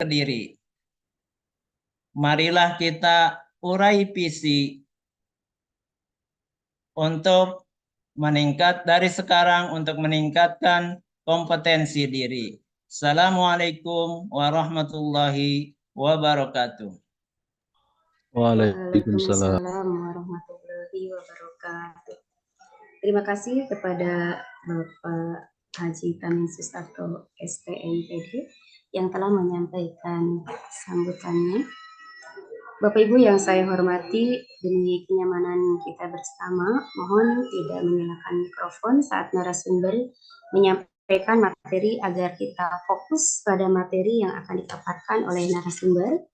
Kediri. Marilah kita urai visi untuk dari sekarang untuk meningkatkan kompetensi diri. Assalamualaikum warahmatullahi wabarakatuh. Waalaikumsalam warahmatullahi wabarakatuh. Terima kasih kepada Bapak Haji Tamin Susanto STMPD yang telah menyampaikan sambutannya. Bapak Ibu yang saya hormati, demi kenyamanan kita bersama, mohon tidak menyalakan mikrofon saat narasumber menyampaikan materi agar kita fokus pada materi yang akan dipaparkan oleh narasumber.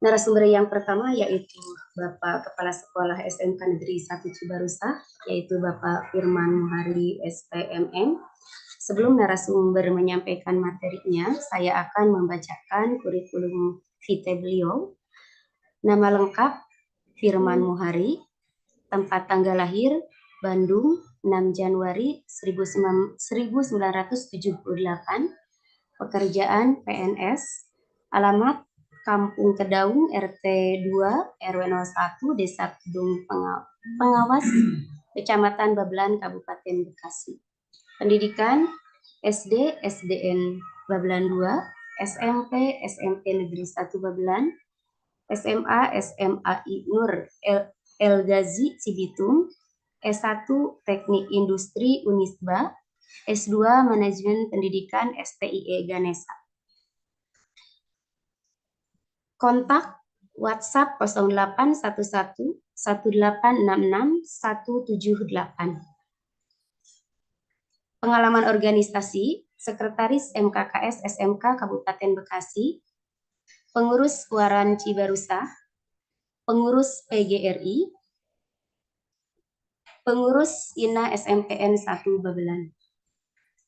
Narasumber yang pertama yaitu Bapak Kepala Sekolah SMK Negeri 1 Cibarusah, yaitu Bapak Firman Muhari SPMM. Sebelum narasumber menyampaikan materinya, saya akan membacakan kurikulum vitae beliau. Nama lengkap Firman Muhari, tempat tanggal lahir Bandung 6 Januari 1978, pekerjaan PNS, alamat Kampung Kedaung RT 2 RW 01 Desa Kedung Pengawas, Kecamatan Babelan, Kabupaten Bekasi. Pendidikan SD SDN Babelan 2, SMP SMP Negeri 1 Babelan, SMA SMAI Nur El Ghazi Cibitung, S1 Teknik Industri Unisba, S2 Manajemen Pendidikan STIE Ganesha. Kontak WhatsApp 0811 1866 178. Pengalaman organisasi, Sekretaris MKKS SMK Kabupaten Bekasi, Pengurus Waran Cibarusah, Pengurus PGRI, Pengurus INA SMPN 1 Babelan.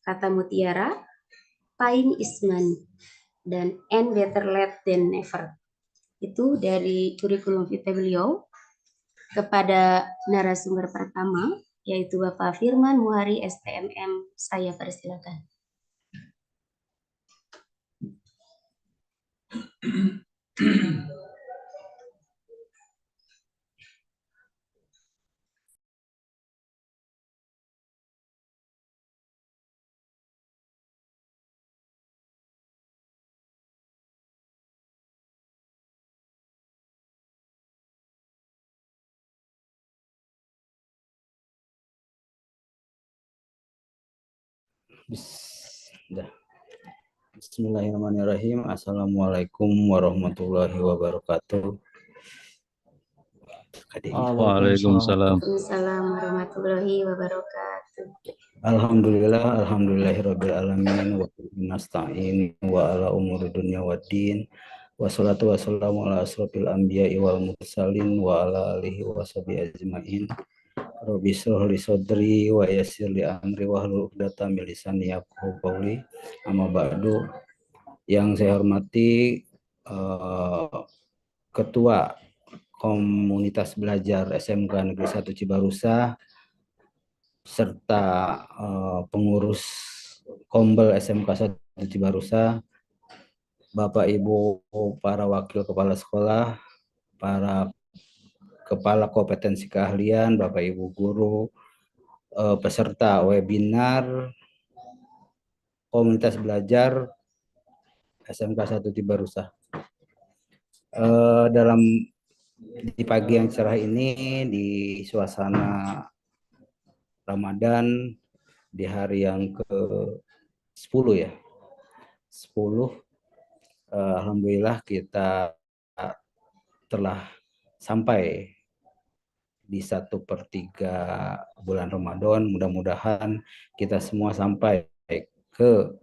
Kata mutiara, Time is money, dan and better late than never. Itu dari kurikulum vitae beliau. Kepada narasumber pertama, yaitu Bapak Firman Muhari STMM, saya persilakan. Bismillahirrahmanirrahim. Assalamualaikum warahmatullahi wabarakatuh. Waalaikumsalam warahmatullahi wabarakatuh. Alhamdulillahirabbil alamin wa nasta'in wa ala umuri dunya waddin. Wassalatu wassalamu ala asrofil anbiya'i wal mursalin wa ala alihi wa sahbihi ajma'in. Rabbi shrah li sadri wa yassir li amri wahlul 'uqdatam min lisani yafqahu qawli. Amma ba'du. Yang saya hormati Ketua Komunitas Belajar SMK Negeri 1 Cibarusah serta pengurus Kombel SMK 1 Cibarusah, Bapak Ibu para wakil kepala sekolah, para kepala kompetensi keahlian, Bapak Ibu guru, peserta webinar Komunitas Belajar SMK 1 Cibarusah. Di pagi yang cerah ini, di suasana Ramadan, di hari yang ke-10 ya, 10, alhamdulillah kita telah sampai di 1/3 bulan Ramadan. Mudah-mudahan kita semua sampai ke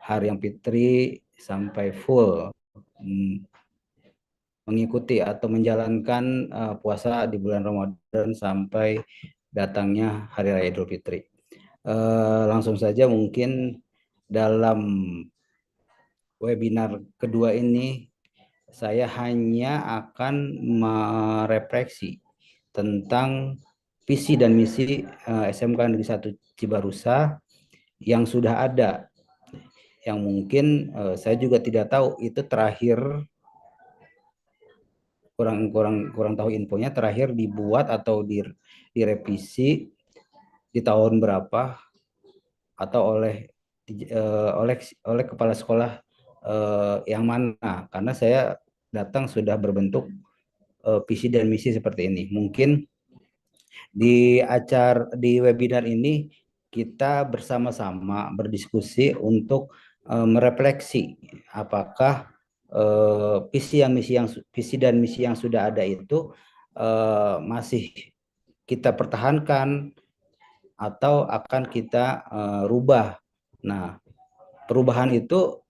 hari yang fitri, sampai full mengikuti atau menjalankan puasa di bulan Ramadan sampai datangnya Hari Raya Idul Fitri. Langsung saja mungkin dalam webinar kedua ini saya hanya akan merefleksi tentang visi dan misi SMK Negeri 1 Cibarusah yang sudah ada yang mungkin saya juga tidak tahu itu terakhir, kurang tahu infonya, terakhir dibuat atau direvisi di tahun berapa, atau oleh kepala sekolah yang mana, karena saya datang sudah berbentuk visi dan misi seperti ini. Mungkin di webinar ini kita bersama-sama berdiskusi untuk merefleksi apakah visi dan misi yang sudah ada itu masih kita pertahankan atau akan kita rubah. Nah, perubahan itu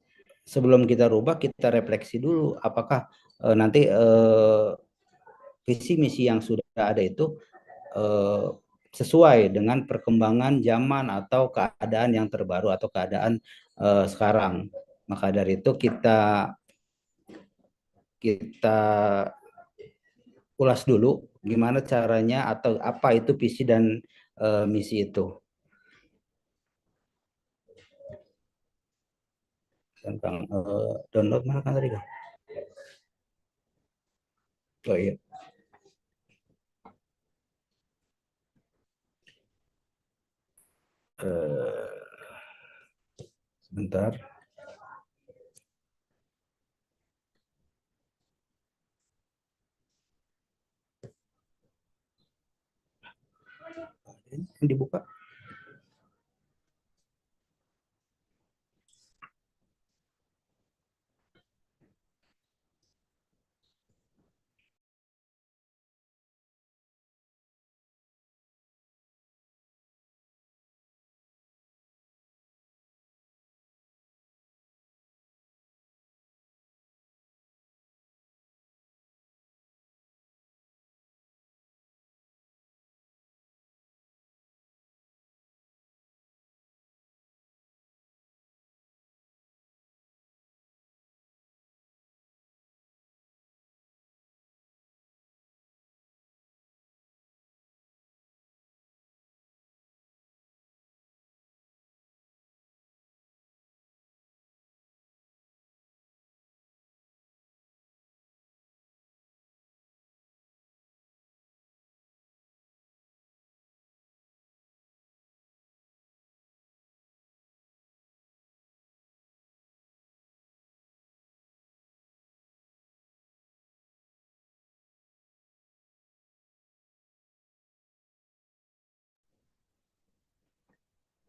sebelum kita rubah, kita refleksi dulu apakah nanti visi misi yang sudah ada itu eh, sesuai dengan perkembangan zaman atau keadaan yang terbaru atau keadaan sekarang. Maka dari itu kita kita ulas dulu gimana caranya atau apa itu visi dan misi itu. Tentang download mana kan tadi kan? Oh iya. Sebentar. Ini dibuka.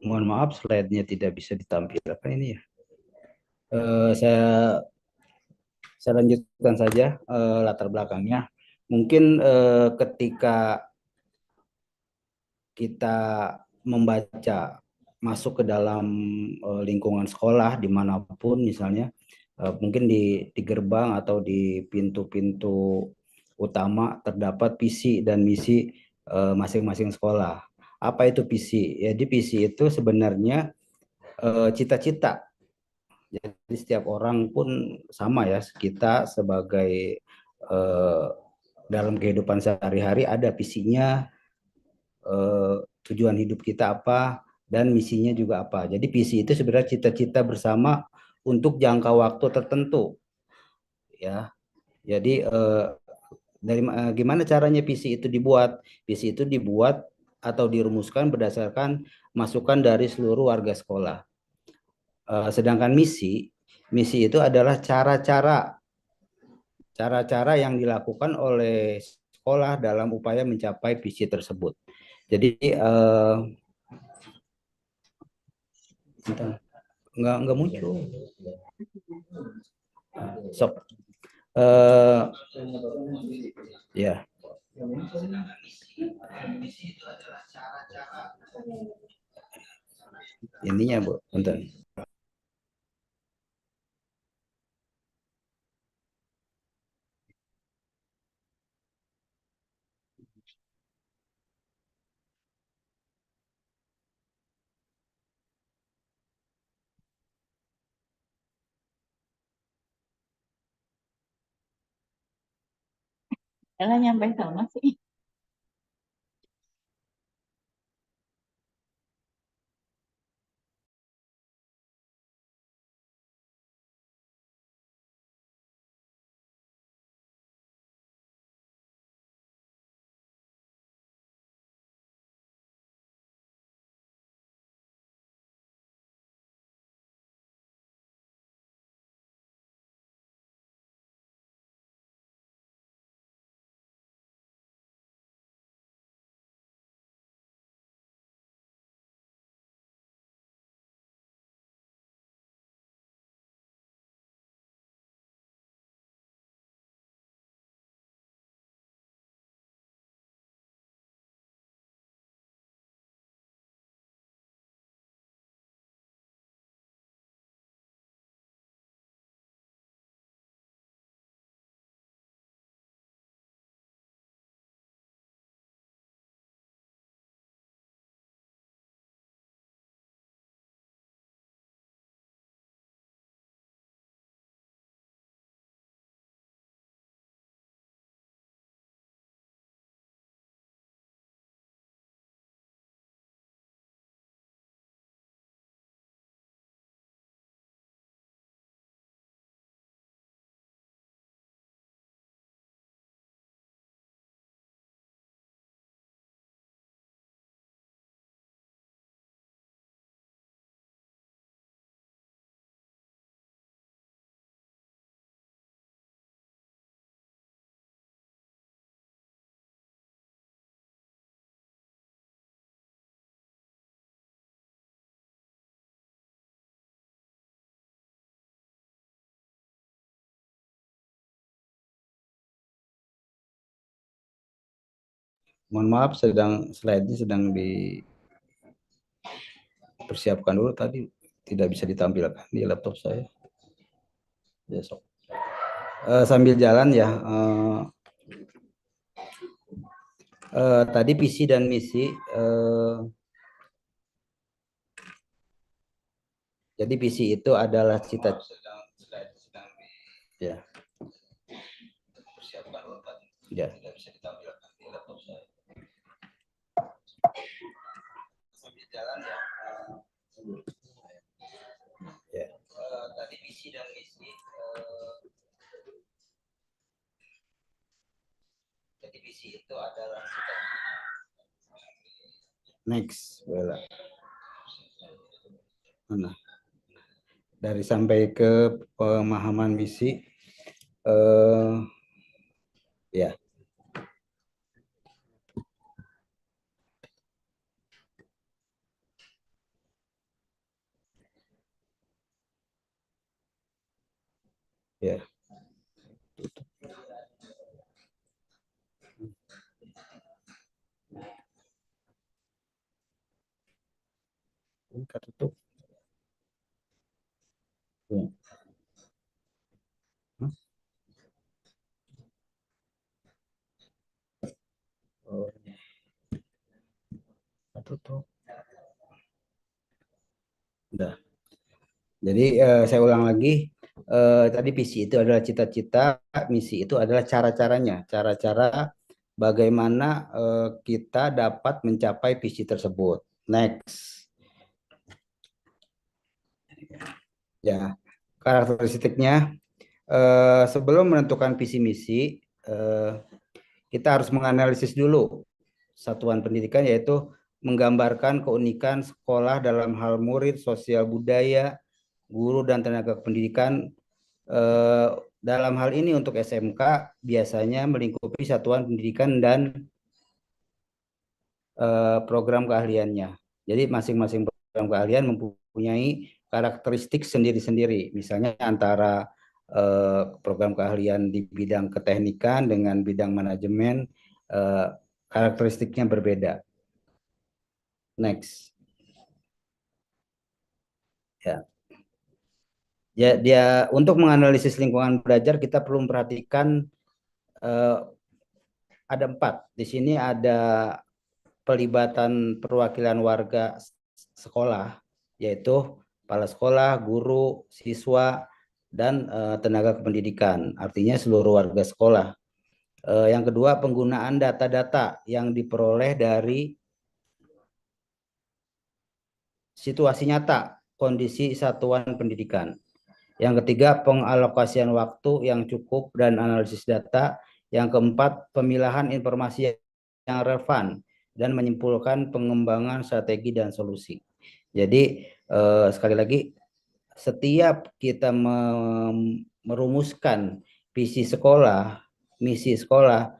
Mohon maaf, slide-nya tidak bisa ditampilkan ini ya. Saya lanjutkan saja latar belakangnya. Mungkin ketika kita membaca masuk ke dalam lingkungan sekolah dimanapun, misalnya mungkin di gerbang atau di pintu-pintu utama terdapat visi dan misi masing-masing sekolah. Apa itu visi? Jadi visi itu sebenarnya cita-cita. Jadi setiap orang pun sama ya, kita sebagai dalam kehidupan sehari-hari ada visinya, tujuan hidup kita apa, dan misinya juga apa. Jadi visi itu sebenarnya cita-cita bersama untuk jangka waktu tertentu, ya. Jadi gimana caranya visi itu dibuat? Visi itu dibuat atau dirumuskan berdasarkan masukan dari seluruh warga sekolah. Sedangkan misi itu adalah cara-cara yang dilakukan oleh sekolah dalam upaya mencapai visi tersebut. Jadi nggak muncul. Sok. Ya. Ininya Bu, bentar. Ella nyampe sama sih. Mohon maaf, slide-nya sedang dipersiapkan dulu, tadi tidak bisa ditampilkan di laptop saya. Besok. Sambil jalan ya. Tadi visi dan misi. Jadi visi itu adalah cita-cita. Ya. Ya. Tidak bisa ditampilkan di laptop saya. Sambil jalan ya. Ya. Tadi visi dan misi. Jadi visi itu adalah next, Bella. Nah, dari sampai ke pemahaman misi, ya. Ya. Tutup. Ya. Oh. Tutup. Udah. Jadi saya ulang lagi. Tadi visi itu adalah cita-cita, misi itu adalah cara-caranya, cara-cara bagaimana kita dapat mencapai visi tersebut. Next. Ya, karakteristiknya sebelum menentukan visi misi, kita harus menganalisis dulu satuan pendidikan, yaitu menggambarkan keunikan sekolah dalam hal murid, sosial budaya, guru dan tenaga pendidikan. Dalam hal ini untuk SMK biasanya melingkupi satuan pendidikan dan program keahliannya. Jadi masing-masing program keahlian mempunyai karakteristik sendiri-sendiri. Misalnya antara program keahlian di bidang keteknikan dengan bidang manajemen, karakteristiknya berbeda. Next. Ya. Dia untuk menganalisis lingkungan belajar kita perlu memperhatikan ada 4. Di sini ada pelibatan perwakilan warga sekolah, yaitu kepala sekolah, guru, siswa, dan tenaga kependidikan. Artinya seluruh warga sekolah. Yang kedua, penggunaan data-data yang diperoleh dari situasi nyata kondisi satuan pendidikan. Yang ketiga, pengalokasian waktu yang cukup dan analisis data. Yang keempat, pemilahan informasi yang relevan dan menyimpulkan pengembangan strategi dan solusi. Jadi sekali lagi, setiap kita merumuskan visi sekolah, misi sekolah,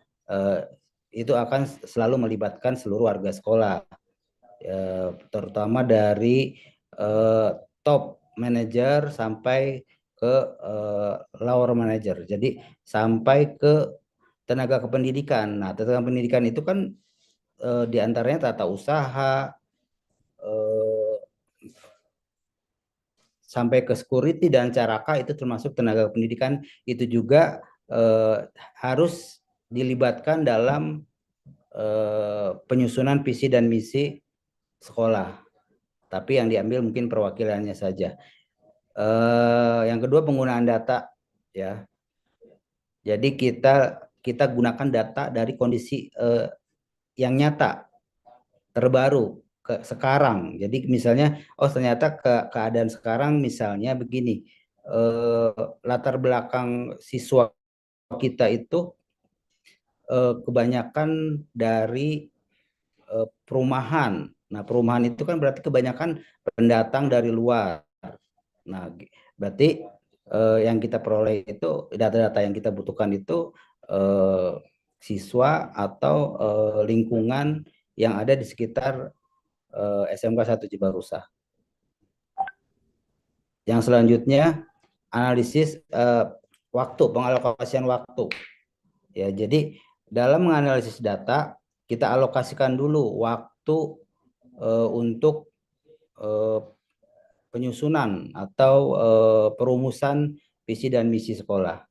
itu akan selalu melibatkan seluruh warga sekolah, terutama dari top manager sampai ke lower manager. Jadi sampai ke tenaga kependidikan. Nah, tenaga pendidikan itu kan diantaranya tata usaha, sampai ke security dan caraka, itu termasuk tenaga pendidikan. Itu juga harus dilibatkan dalam penyusunan visi dan misi sekolah. Tapi yang diambil mungkin perwakilannya saja. Yang kedua, penggunaan data, ya. Jadi kita gunakan data dari kondisi yang nyata, terbaru, sekarang. Jadi misalnya, ternyata keadaan sekarang misalnya begini, latar belakang siswa kita itu kebanyakan dari perumahan. Nah, perumahan itu kan berarti kebanyakan pendatang dari luar. Nah, berarti yang kita peroleh itu, data-data yang kita butuhkan itu siswa atau lingkungan yang ada di sekitar SMK 1 Cibarusah. Yang selanjutnya, analisis waktu, pengalokasian waktu. Ya, jadi dalam menganalisis data, kita alokasikan dulu waktu untuk penyusunan atau perumusan visi dan misi sekolah.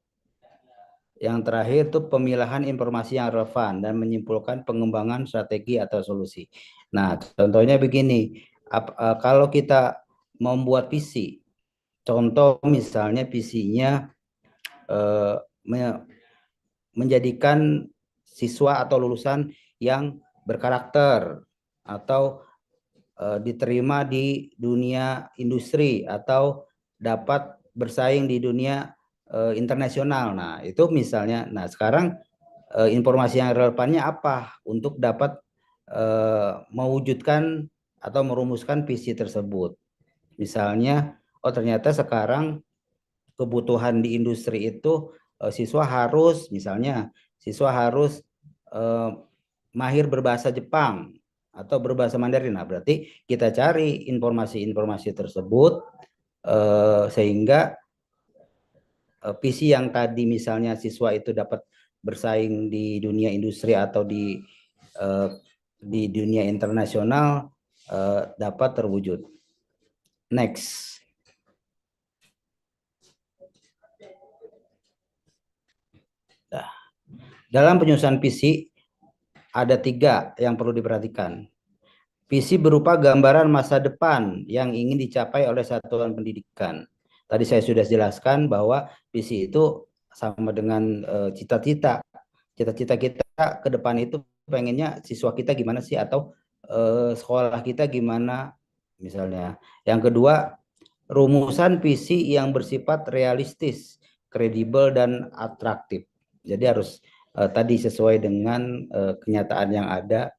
Yang terakhir itu pemilahan informasi yang relevan dan menyimpulkan pengembangan strategi atau solusi. Nah, contohnya begini, kalau kita membuat visi, contoh misalnya visinya menjadikan siswa atau lulusan yang berkarakter atau diterima di dunia industri atau dapat bersaing di dunia internasional. Nah, itu misalnya. Nah, sekarang informasi yang relevannya apa untuk dapat mewujudkan atau merumuskan visi tersebut. Misalnya, oh ternyata sekarang kebutuhan di industri itu siswa harus mahir berbahasa Jepang atau berbahasa Mandarin. Nah, berarti kita cari informasi-informasi tersebut sehingga visi yang tadi misalnya siswa itu dapat bersaing di dunia industri atau di dunia internasional dapat terwujud. Next. Nah, dalam penyusunan visi ada 3 yang perlu diperhatikan. Visi berupa gambaran masa depan yang ingin dicapai oleh satuan pendidikan. Tadi saya sudah jelaskan bahwa visi itu sama dengan cita-cita. Cita-cita kita ke depan itu pengennya siswa kita gimana sih, atau sekolah kita gimana misalnya. Yang kedua, rumusan visi yang bersifat realistis, kredibel, dan atraktif. Jadi harus tadi sesuai dengan kenyataan yang ada,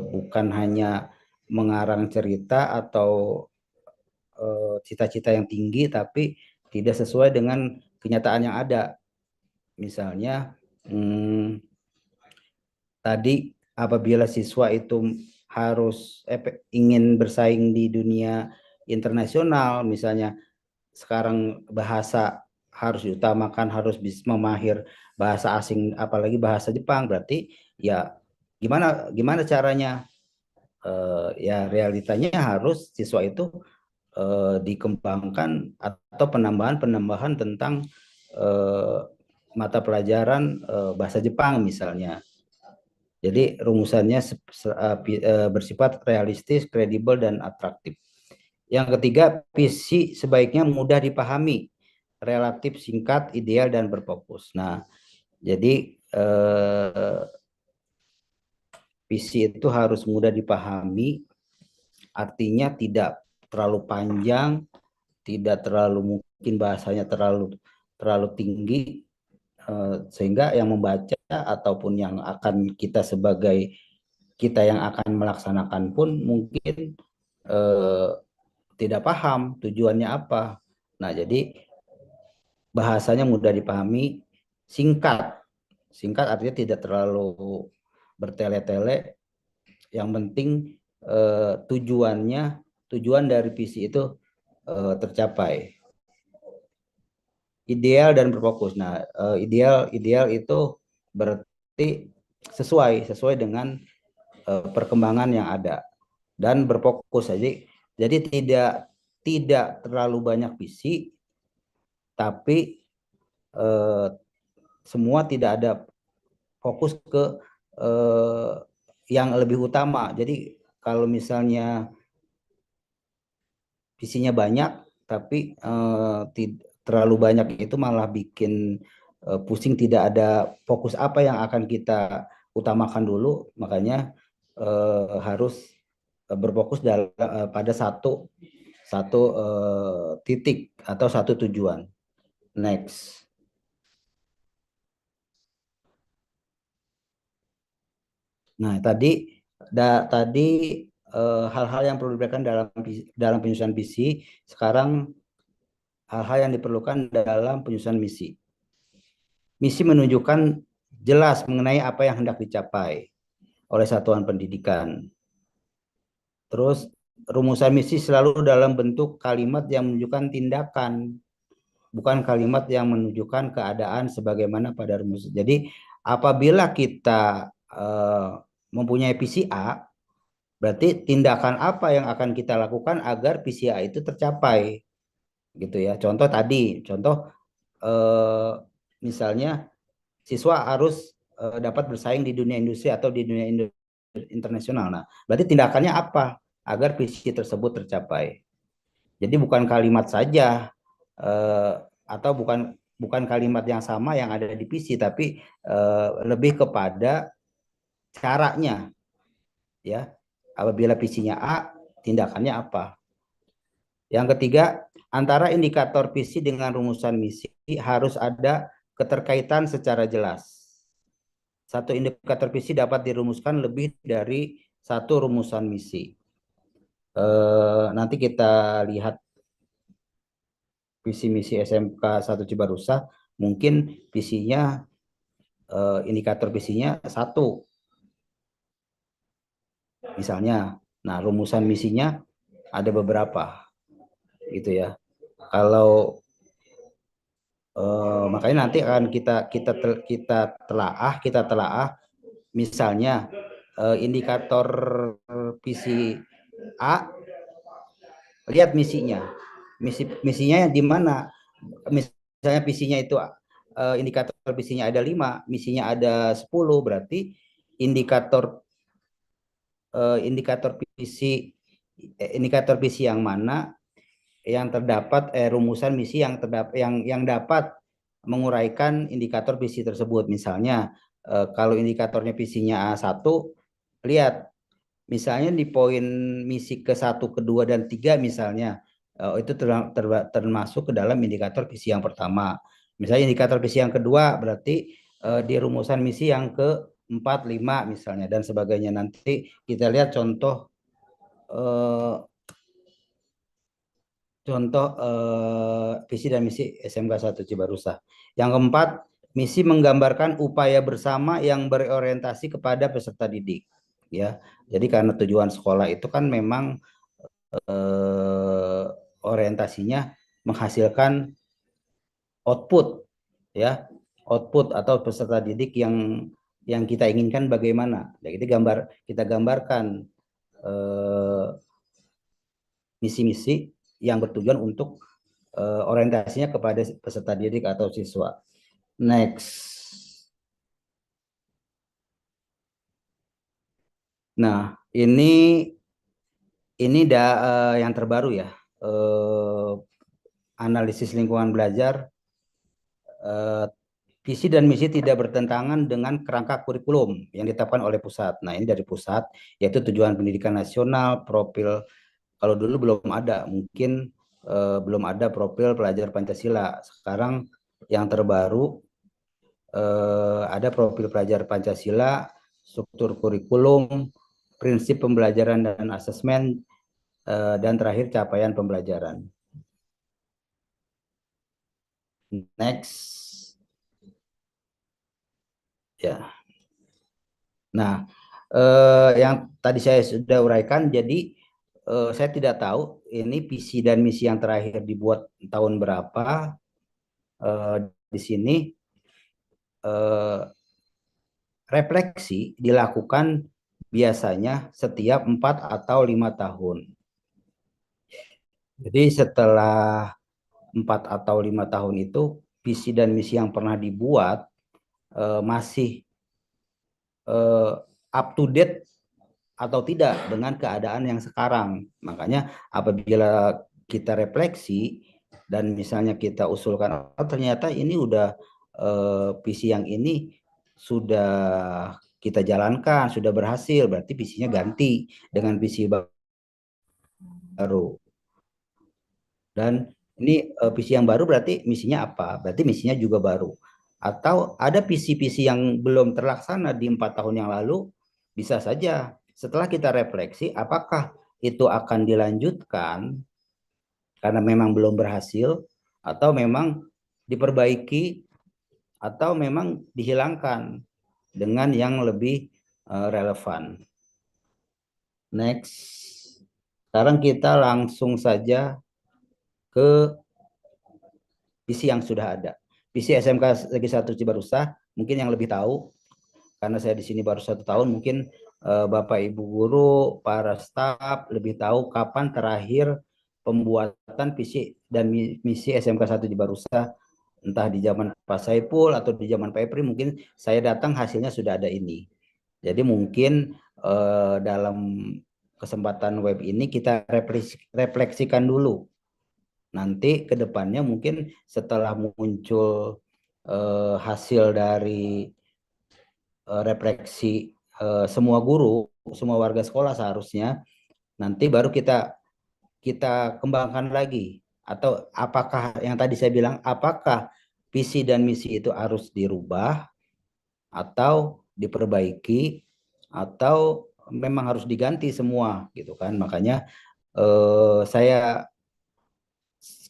bukan hanya mengarang cerita atau cita-cita yang tinggi tapi tidak sesuai dengan kenyataan yang ada. Misalnya tadi apabila siswa itu harus ingin bersaing di dunia internasional, misalnya sekarang bahasa harus diutamakan, harus bisa memahir bahasa asing, apalagi bahasa Jepang, berarti ya gimana caranya? Ya realitanya harus siswa itu dikembangkan atau penambahan tentang mata pelajaran bahasa Jepang misalnya. Jadi rumusannya bersifat realistis, kredibel, dan atraktif. Yang ketiga, visi sebaiknya mudah dipahami, relatif singkat, ideal, dan berfokus. Nah, jadi visi itu harus mudah dipahami, artinya tidak terlalu panjang, tidak terlalu mungkin bahasanya terlalu tinggi, sehingga yang membaca ataupun yang akan kita yang akan melaksanakan pun mungkin tidak paham tujuannya apa. Nah, jadi bahasanya mudah dipahami, singkat artinya tidak terlalu bertele-tele. Yang penting tujuan dari visi itu tercapai. Ideal dan berfokus. Nah, ideal itu berarti sesuai dengan perkembangan yang ada, dan berfokus aja. Jadi tidak terlalu banyak visi, tapi semua tidak ada fokus ke yang lebih utama. Jadi kalau misalnya visinya banyak tapi terlalu banyak itu malah bikin pusing, tidak ada fokus apa yang akan kita utamakan dulu. Makanya harus berfokus pada satu titik atau satu tujuan. Next. Nah, tadi hal-hal yang perlu diperhatikan dalam penyusunan visi. Sekarang hal-hal yang diperlukan dalam penyusunan misi. Misi menunjukkan jelas mengenai apa yang hendak dicapai oleh satuan pendidikan. Terus rumusan misi selalu dalam bentuk kalimat yang menunjukkan tindakan, bukan kalimat yang menunjukkan keadaan sebagaimana pada rumus. Jadi apabila kita mempunyai PC A, berarti tindakan apa yang akan kita lakukan agar PC A itu tercapai, gitu ya. Contoh misalnya siswa harus dapat bersaing di dunia industri atau di dunia internasional. Nah, berarti tindakannya apa agar visi tersebut tercapai? Jadi bukan kalimat saja atau bukan kalimat yang sama yang ada di visi, tapi lebih kepada caranya, ya. Apabila visinya A, tindakannya apa? Yang ketiga, antara indikator visi dengan rumusan misi harus ada keterkaitan secara jelas. Satu indikator visi dapat dirumuskan lebih dari satu rumusan misi. Nanti kita lihat visi misi SMK 1 Cibarusah, mungkin visinya indikator visinya satu, misalnya. Nah, rumusan misinya ada beberapa, gitu ya. Kalau makanya nanti akan kita telaah, misalnya indikator visi A, lihat misinya di mana. Misalnya visinya itu indikator visinya ada 5, misinya ada 10, berarti indikator indikator visi yang mana yang terdapat rumusan misi yang dapat menguraikan indikator visi tersebut. Misalnya kalau indikatornya visinya A1, lihat misalnya di poin misi ke-1, ke-2 dan 3 misalnya itu termasuk ke dalam indikator visi yang pertama. Misalnya indikator visi yang kedua berarti di rumusan misi yang ke-4, 5 misalnya dan sebagainya. Nanti kita lihat contoh visi dan misi SMK 1 Cibarusah. Yang keempat, misi menggambarkan upaya bersama yang berorientasi kepada peserta didik, ya. Jadi karena tujuan sekolah itu kan memang orientasinya menghasilkan output, ya, output atau peserta didik yang kita inginkan bagaimana. Jadi kita gambarkan misi-misi yang bertujuan untuk orientasinya kepada peserta didik atau siswa. Next. Nah, ini yang terbaru ya. Analisis lingkungan belajar, visi dan misi tidak bertentangan dengan kerangka kurikulum yang ditetapkan oleh pusat. Nah, ini dari pusat, yaitu tujuan pendidikan nasional, profil. Kalau dulu belum ada, mungkin belum ada profil pelajar Pancasila. Sekarang yang terbaru ada profil pelajar Pancasila, struktur kurikulum, prinsip pembelajaran dan asesmen, dan terakhir capaian pembelajaran. Next. Ya. Nah, yang tadi saya sudah uraikan, jadi saya tidak tahu ini visi dan misi yang terakhir dibuat tahun berapa. Di sini refleksi dilakukan biasanya setiap 4 atau 5 tahun. Jadi setelah 4 atau 5 tahun itu, visi dan misi yang pernah dibuat masih up to date atau tidak dengan keadaan yang sekarang. Makanya apabila kita refleksi dan misalnya kita usulkan, oh, ternyata ini udah visi yang ini sudah kita jalankan, sudah berhasil, berarti visinya ganti dengan visi baru. Dan ini visi yang baru berarti misinya apa? Berarti misinya juga baru. Atau ada visi-visi yang belum terlaksana di 4 tahun yang lalu, bisa saja setelah kita refleksi apakah itu akan dilanjutkan karena memang belum berhasil, atau memang diperbaiki, atau memang dihilangkan dengan yang lebih relevan. Next. Sekarang kita langsung saja ke visi yang sudah ada. Visi SMK Negeri 1 Cibarusah, mungkin yang lebih tahu, karena saya di sini baru 1 tahun, mungkin Bapak Ibu guru, para staf lebih tahu kapan terakhir pembuatan visi dan misi SMK 1 di Barusa, entah di zaman Pak Saipul atau di zaman Pak Epri, mungkin saya datang hasilnya sudah ada ini. Jadi mungkin dalam kesempatan web ini kita refleksikan dulu. Nanti ke depannya mungkin setelah muncul hasil dari refleksi semua guru, semua warga sekolah seharusnya, nanti baru kita kembangkan lagi. Atau apakah yang tadi saya bilang, apakah visi dan misi itu harus dirubah atau diperbaiki atau memang harus diganti semua gitu kan. Makanya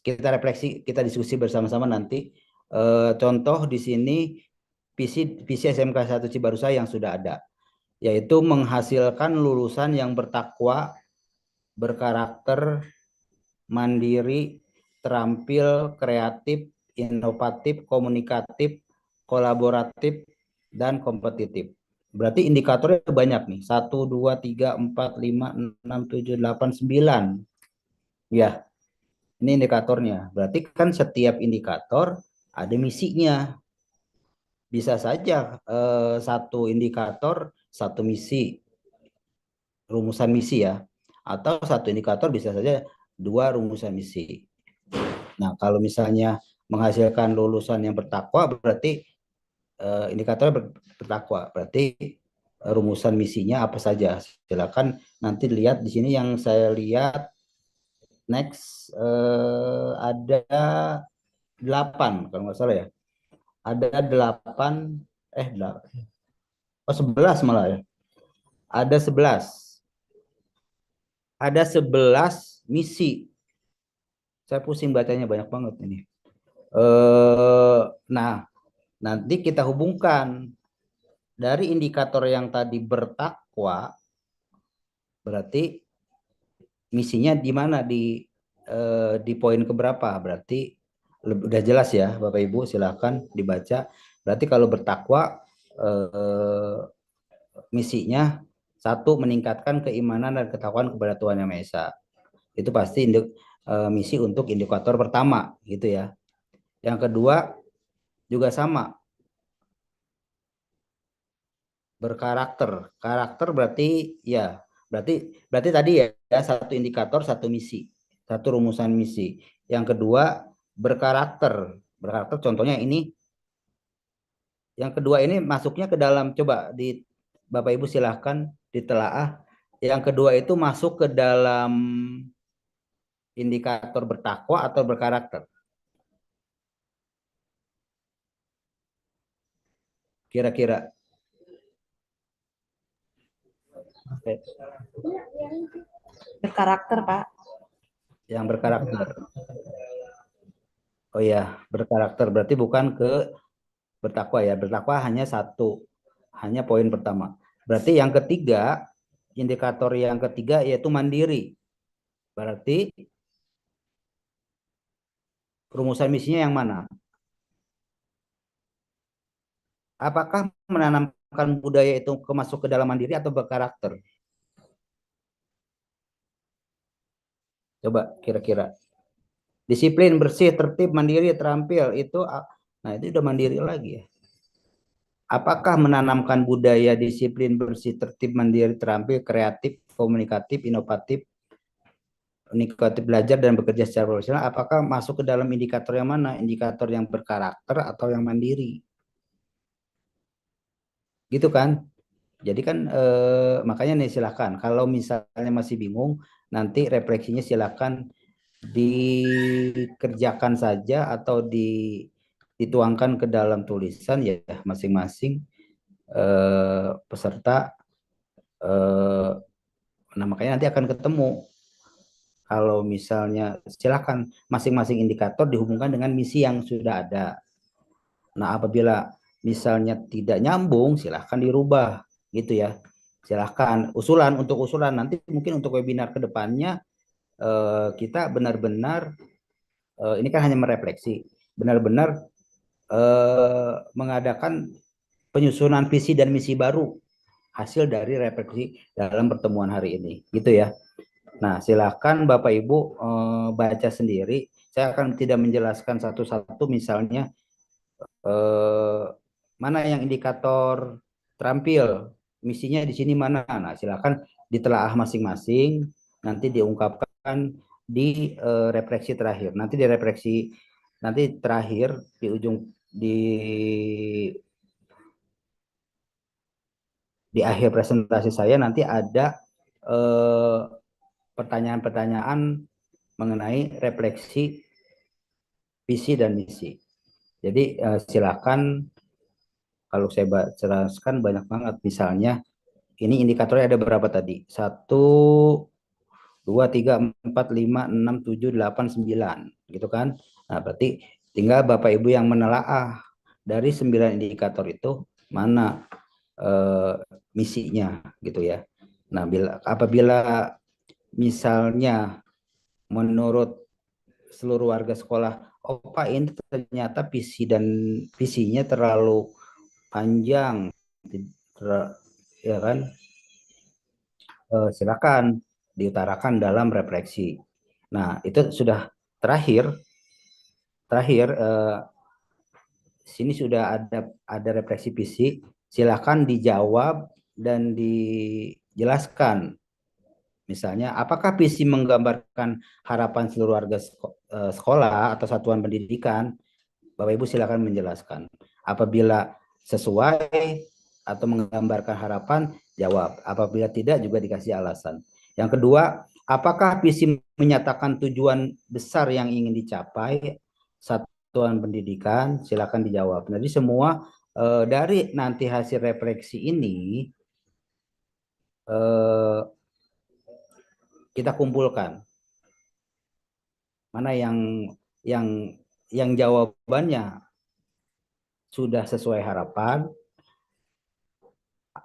kita refleksi, kita diskusi bersama-sama nanti. Contoh di sini visi SMK 1 Cibarusah yang sudah ada, yaitu menghasilkan lulusan yang bertakwa, berkarakter, mandiri, terampil, kreatif, inovatif, komunikatif, kolaboratif, dan kompetitif. Berarti indikatornya banyak nih. 1, 2, 3, 4, 5, 6, 7, 8, 9. Ya, ini indikatornya. Berarti kan setiap indikator ada misinya. Bisa saja satu indikator, satu misi, rumusan misi ya. Atau satu indikator bisa saja 2 rumusan misi. Nah, kalau misalnya menghasilkan lulusan yang bertakwa, berarti indikator bertakwa. Berarti rumusan misinya apa saja. Silakan nanti lihat di sini yang saya lihat. Next, ada 8 kalau nggak salah ya. Ada 8, 11 malah ya. Ada 11. Ada 11 misi. Saya pusing bacanya, banyak banget ini. Nah, nanti kita hubungkan dari indikator yang tadi bertakwa, berarti misinya di mana, di poin keberapa? Berarti udah jelas ya, Bapak Ibu, silahkan dibaca. Berarti kalau bertakwa, misinya 1, meningkatkan keimanan dan ketakwaan kepada Tuhan Yang Maha Esa. Itu pasti misi untuk indikator pertama gitu ya. Yang kedua juga sama, berkarakter. Karakter berarti ya, berarti tadi ya, satu indikator, satu misi, satu rumusan misi. Yang kedua berkarakter. Berkarakter contohnya ini. Yang kedua ini masuknya ke dalam, coba di Bapak Ibu silahkan ditelaah. Yang kedua itu masuk ke dalam indikator bertakwa atau berkarakter? Kira-kira. Oke. Berkarakter, Pak. Yang berkarakter. Oh ya, berkarakter berarti bukan ke bertakwa ya. Bertakwa hanya satu, hanya poin pertama. Berarti yang ketiga, indikator yang ketiga yaitu mandiri. Berarti rumusan misinya yang mana? Apakah menanamkan budaya itu masuk ke dalam mandiri atau berkarakter? Coba kira-kira. Disiplin, bersih, tertib, mandiri, terampil, itu nah itu udah mandiri lagi ya. Apakah menanamkan budaya disiplin, bersih, tertib, mandiri, terampil, kreatif, komunikatif, inovatif, belajar dan bekerja secara profesional, apakah masuk ke dalam indikator yang mana? Indikator yang berkarakter atau yang mandiri? Gitu kan? Jadi kan makanya nih silahkan. Kalau misalnya masih bingung, nanti refleksinya silahkan dikerjakan saja atau dituangkan ke dalam tulisan ya masing-masing peserta. Nah makanya nanti akan ketemu. Kalau misalnya silahkan masing-masing indikator dihubungkan dengan misi yang sudah ada. Nah apabila misalnya tidak nyambung, silahkan dirubah gitu ya. Silahkan untuk usulan nanti mungkin untuk webinar kedepannya kita benar-benar ini kan hanya merefleksi, benar-benar mengadakan penyusunan visi dan misi baru hasil dari refleksi dalam pertemuan hari ini, gitu ya. Nah, silakan Bapak Ibu baca sendiri. Saya akan tidak menjelaskan satu-satu, misalnya mana yang indikator terampil, misinya di sini mana. Nah, silakan ditelaah masing-masing, nanti diungkapkan di refleksi terakhir. Nanti terakhir di ujung di akhir presentasi saya nanti ada pertanyaan-pertanyaan mengenai refleksi visi dan misi. Jadi silakan, kalau saya jelaskan banyak banget. Misalnya ini indikatornya ada berapa tadi? 1, 2, 3, 4, 5, 6, 7, 8, 9, gitu kan? Nah, berarti tinggal Bapak Ibu yang menelaah dari 9 indikator itu mana misinya, gitu ya. Nah, apabila misalnya menurut seluruh warga sekolah, oh Pak, ini ternyata visinya terlalu panjang, ya kan? Silakan diutarakan dalam refleksi. Nah, itu sudah terakhir. Sini sudah ada refleksi visi. Silakan dijawab dan dijelaskan. Misalnya, apakah visi menggambarkan harapan seluruh warga sekolah atau satuan pendidikan? Bapak Ibu silakan menjelaskan. Apabila sesuai atau menggambarkan harapan, jawab. Apabila tidak, juga dikasih alasan. Yang kedua, apakah visi menyatakan tujuan besar yang ingin dicapai satuan pendidikan? Silakan dijawab. Jadi semua dari nanti hasil refleksi ini kita kumpulkan mana yang jawabannya sudah sesuai harapan,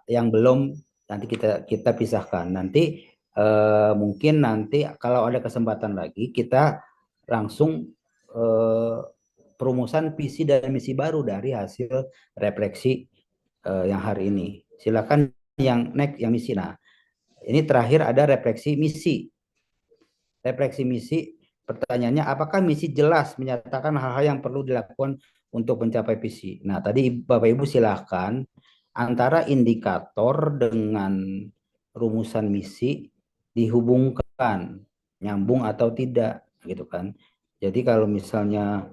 yang belum nanti kita pisahkan. Nanti mungkin nanti kalau ada kesempatan lagi kita langsung perumusan visi dan misi baru dari hasil refleksi yang hari ini. Silakan yang next, yang misi. Nah, ini terakhir ada refleksi misi. Refleksi misi, pertanyaannya, apakah misi jelas menyatakan hal-hal yang perlu dilakukan untuk mencapai visi? Nah, tadi Bapak Ibu silahkan antara indikator dengan rumusan misi dihubungkan, nyambung atau tidak, gitu kan. Jadi kalau misalnya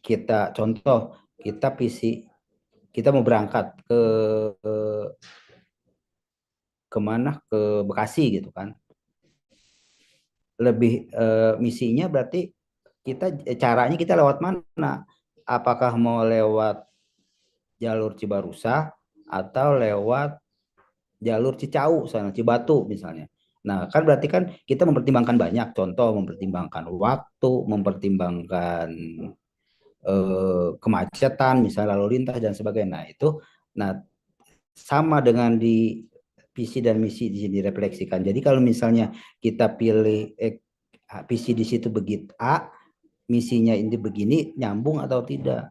kita contoh, kita visi, kita mau berangkat kemana, ke Bekasi gitu kan. Lebih misinya berarti caranya kita lewat mana? Apakah mau lewat jalur Cibarusa atau lewat jalur Cicau sana, Cibatu misalnya. Nah, kan berarti kan kita mempertimbangkan banyak, contoh mempertimbangkan waktu, mempertimbangkan kemacetan, misalnya lalu lintas dan sebagainya. Nah, itu sama dengan di visi dan misi di sini direfleksikan. Jadi kalau misalnya kita pilih visi di situ begitu A, misinya ini begini, nyambung atau tidak,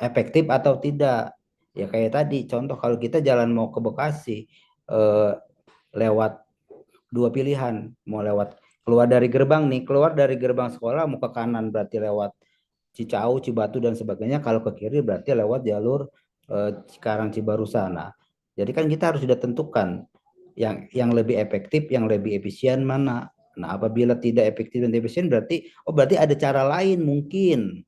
efektif atau tidak. Ya kayak tadi contoh, kalau kita jalan mau ke Bekasi lewat dua pilihan, mau lewat keluar dari gerbang sekolah mau ke kanan berarti lewat Cicau, Cibatu dan sebagainya. Kalau ke kiri berarti lewat jalur Cikarang, Cibarusa. Nah, jadi kan kita harus sudah tentukan yang lebih efektif, yang lebih efisien mana. Nah, apabila tidak efektif dan efisien berarti ada cara lain mungkin.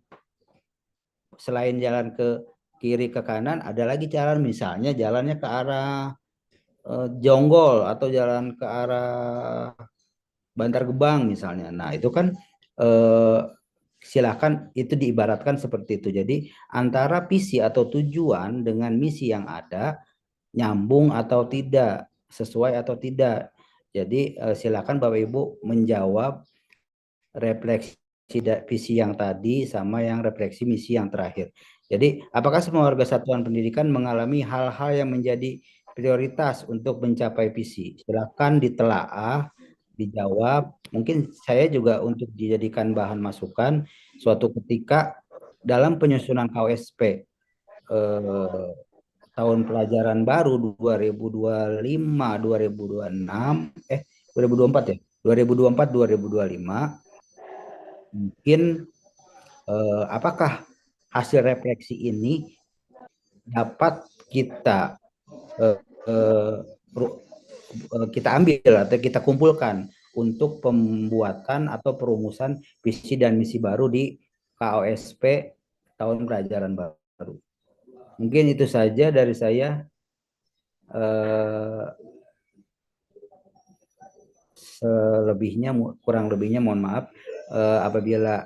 Selain jalan ke kiri ke kanan, ada lagi cara, misalnya jalannya ke arah Jonggol atau jalan ke arah Bantar Gebang misalnya. Nah, itu kan silakan itu diibaratkan seperti itu. Jadi antara visi atau tujuan dengan misi yang ada nyambung atau tidak, sesuai atau tidak. Jadi silakan Bapak Ibu menjawab refleksi visi yang tadi sama yang refleksi misi yang terakhir. Jadi apakah semua warga satuan pendidikan mengalami hal-hal yang menjadi prioritas untuk mencapai visi? Silakan ditelaah, dijawab. Mungkin saya juga untuk dijadikan bahan masukan suatu ketika dalam penyusunan KOSP tahun pelajaran baru 2025 2026 2024 ya 2024 2025 mungkin apakah hasil refleksi ini dapat kita eh, eh, kita ambil atau kita kumpulkan untuk pembuatan atau perumusan visi dan misi baru di KOSP tahun pelajaran baru. Mungkin itu saja dari saya. Selebihnya kurang lebihnya mohon maaf apabila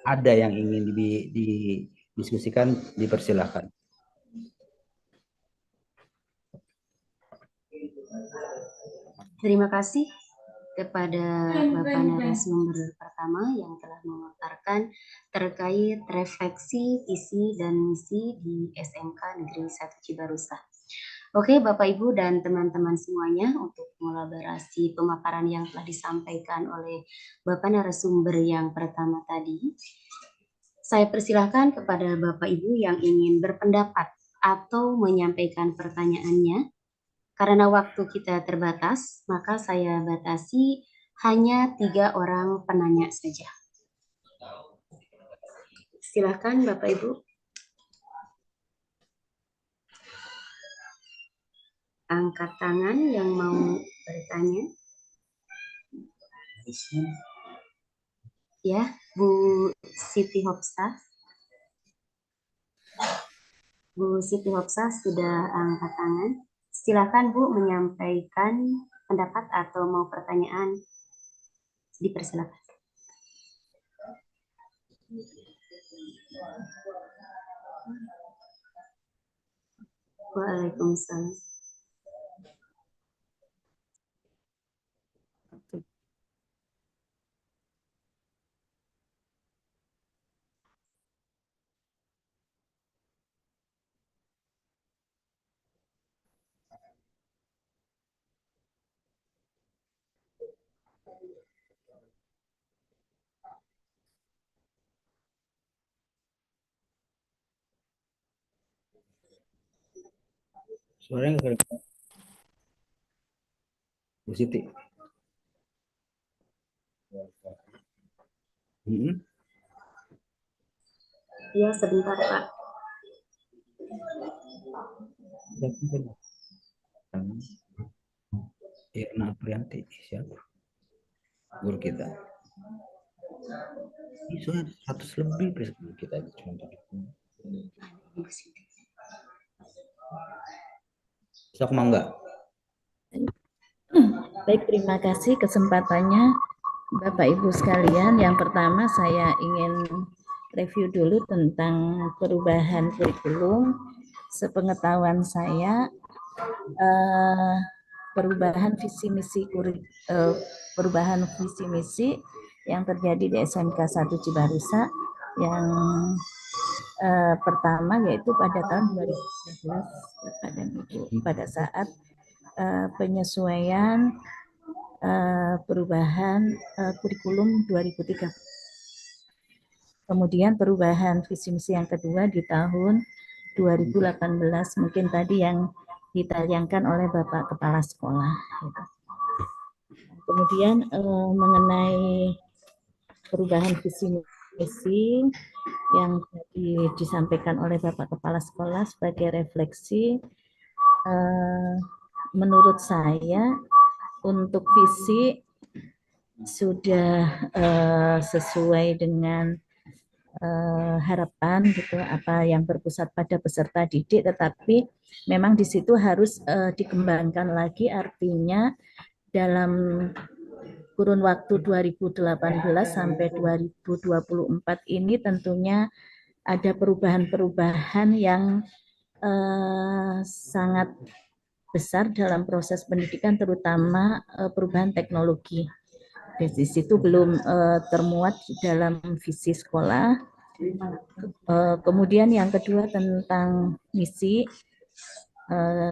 ada yang ingin didiskusikan dipersilahkan. Terima kasih kepada Bapak narasumber pertama yang telah memaparkan terkait refleksi visi dan misi di SMK Negeri 1 Cibarusah. Oke, Bapak Ibu dan teman-teman semuanya, untuk mengelaborasi pemaparan yang telah disampaikan oleh Bapak narasumber yang pertama tadi, saya persilahkan kepada Bapak Ibu yang ingin berpendapat atau menyampaikan pertanyaannya. Karena waktu kita terbatas, maka saya batasi hanya 3 orang penanya saja. Silakan Bapak Ibu. Angkat tangan yang mau bertanya. Ya, Bu Siti Hopsa. Bu Siti Hopsa sudah angkat tangan. Silakan Bu menyampaikan pendapat atau mau pertanyaan. Dipersilakan. Waalaikumsalam. Suaranya nggak kedengeran. Bu Siti. Ya, sebentar Pak. Irna Prianti, siapa? Guru kita. Itu 100 lebih guru kita cuma 70. Sok mangga. Baik, terima kasih kesempatannya Bapak Ibu sekalian. Yang pertama saya ingin review dulu tentang perubahan kurikulum. Sepengetahuan saya perubahan visi misi yang terjadi di SMK 1 Cibarusah yang pertama yaitu pada tahun 2013 pada saat penyesuaian perubahan kurikulum 2003. Kemudian perubahan visi misi yang kedua di tahun 2018, mungkin tadi yang ditayangkan oleh Bapak Kepala Sekolah. Kemudian mengenai perubahan visi misi yang tadi disampaikan oleh Bapak Kepala Sekolah sebagai refleksi, menurut saya untuk visi sudah sesuai dengan harapan gitu, apa yang berpusat pada peserta didik, tetapi memang di situ harus dikembangkan lagi, artinya dalam kurun waktu 2018 sampai 2024 ini tentunya ada perubahan-perubahan yang sangat besar dalam proses pendidikan, terutama perubahan teknologi. Di situ belum termuat dalam visi sekolah. Kemudian yang kedua tentang misi,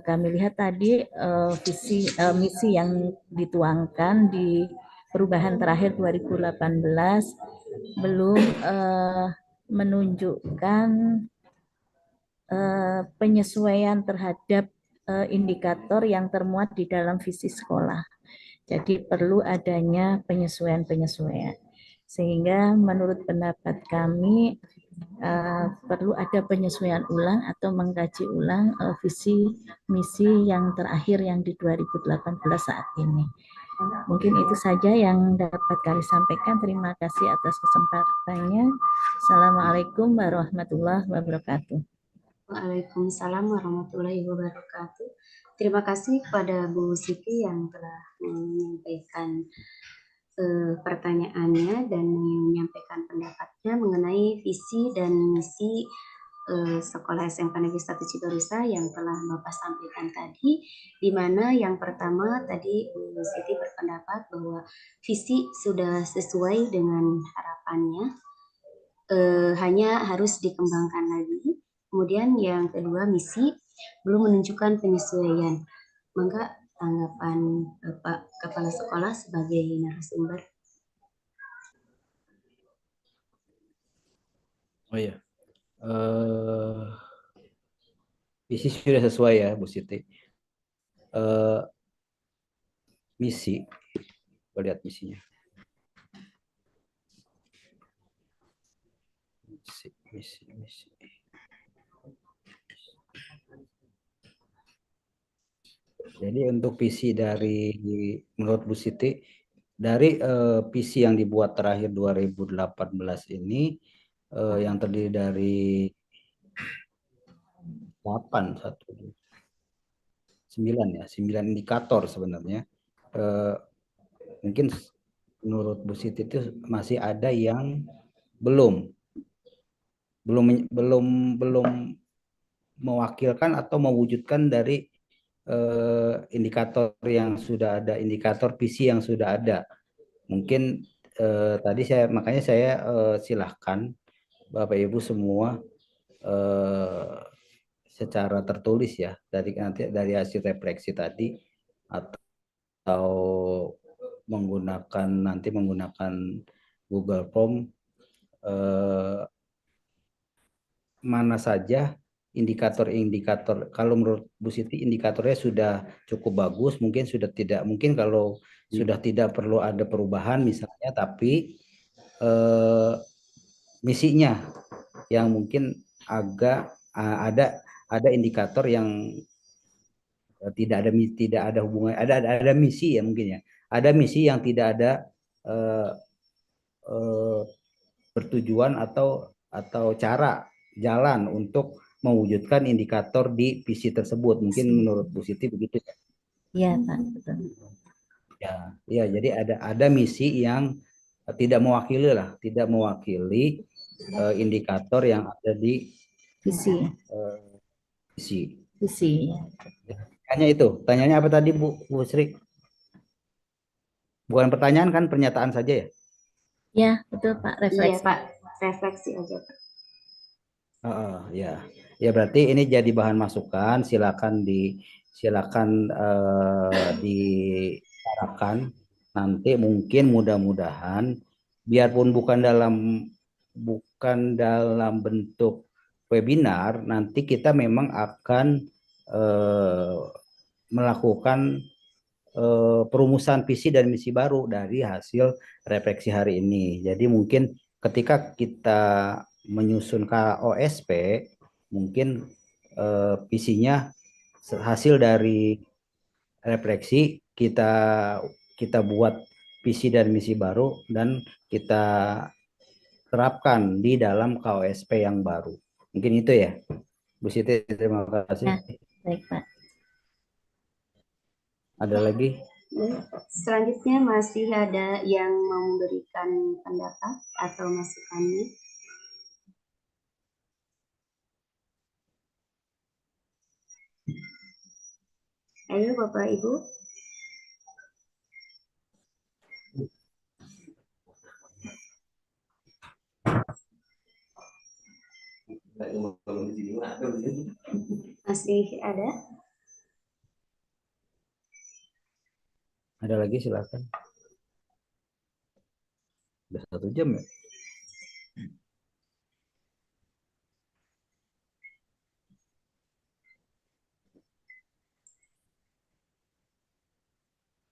kami lihat tadi misi yang dituangkan di perubahan terakhir 2018 belum menunjukkan penyesuaian terhadap indikator yang termuat di dalam visi sekolah. Jadi perlu adanya penyesuaian-penyesuaian. Sehingga menurut pendapat kami perlu ada penyesuaian ulang atau mengkaji ulang visi misi yang terakhir yang di 2018 saat ini. Mungkin itu saja yang dapat kami sampaikan. Terima kasih atas kesempatannya. Assalamualaikum warahmatullahi wabarakatuh. Waalaikumsalam warahmatullahi wabarakatuh. Terima kasih kepada Bu Siti yang telah menyampaikan pertanyaannya dan menyampaikan pendapatnya mengenai visi dan misi Sekolah SMK Negeri 1 Cibarusah yang telah Bapak sampaikan tadi, di mana yang pertama tadi Bu Siti berpendapat bahwa visi sudah sesuai dengan harapannya, hanya harus dikembangkan lagi. Kemudian yang kedua, misi belum menunjukkan penyesuaian. Maka tanggapan Bapak Kepala Sekolah sebagai narasumber. Oh ya, visi sudah sesuai ya Bu Siti. Misi, kita lihat misinya. Misi. Jadi untuk visi dari menurut Bu Siti dari visi yang dibuat terakhir 2018 ini yang terdiri dari 8 9 indikator sebenarnya. Mungkin menurut Bu Siti itu masih ada yang belum mewakilkan atau mewujudkan dari indikator yang sudah ada, indikator visi yang sudah ada. Mungkin tadi makanya saya silahkan Bapak Ibu semua secara tertulis ya dari hasil refleksi tadi atau menggunakan Google Form mana saja indikator kalau menurut Bu Siti indikatornya sudah cukup bagus, mungkin kalau sudah tidak perlu ada perubahan misalnya, tapi misinya yang mungkin agak ada indikator yang tidak ada hubungan, ada misi ya mungkin ya, ada misi yang tidak ada bertujuan atau cara jalan untuk mewujudkan indikator di visi tersebut. Mungkin menurut Bu Siti begitu ya. Iya, Pak, betul. Ya, jadi ada misi yang tidak mewakili indikator yang ada di Visi. visi. Hanya itu. Tanyanya apa tadi Bu Sri? Bukan pertanyaan kan, pernyataan saja ya? Ya, betul Pak, refleksi. Iya Pak, refleksi aja Pak. Ya berarti ini jadi bahan masukan. Silakan diarahkan nanti, mungkin mudah-mudahan biarpun bukan dalam bentuk webinar, nanti kita memang akan melakukan perumusan visi dan misi baru dari hasil refleksi hari ini. Jadi mungkin ketika kita menyusun KOSP, mungkin visinya hasil dari refleksi kita buat visi dan misi baru dan kita terapkan di dalam KOSP yang baru. Mungkin itu ya, Bu Siti. Terima kasih. Ya, baik Pak. Ada lagi? Selanjutnya masih ada yang mau memberikan pendapat atau masukannya? Ayo Bapak Ibu. Masih ada? Ada lagi, silakan. Sudah 1 jam ya.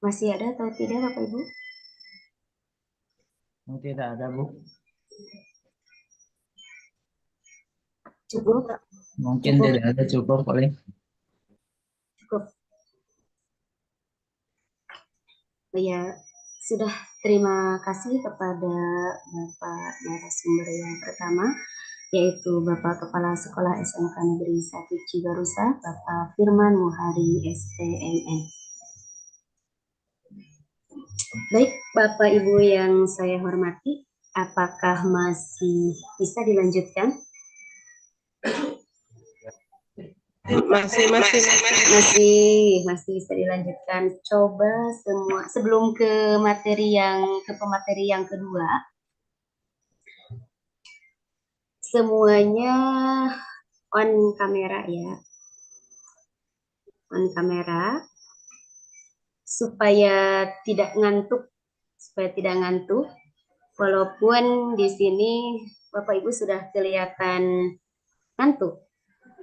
Masih ada atau tidak Bapak Ibu? Tidak ada, Bu. Cukup? Mungkin Cukup. tidak ada, cukup paling. Cukup. Ya, sudah terima kasih kepada Bapak narasumber yang pertama, yaitu Bapak Kepala Sekolah SMK Negeri 1 Cibarusa, Bapak Firman Muhari STMN. Baik, Bapak Ibu yang saya hormati, apakah masih bisa dilanjutkan? Masih bisa dilanjutkan. Coba semua sebelum ke pemateri yang kedua, semuanya on kamera ya, on kamera supaya tidak ngantuk, Walaupun di sini Bapak Ibu sudah kelihatan ngantuk.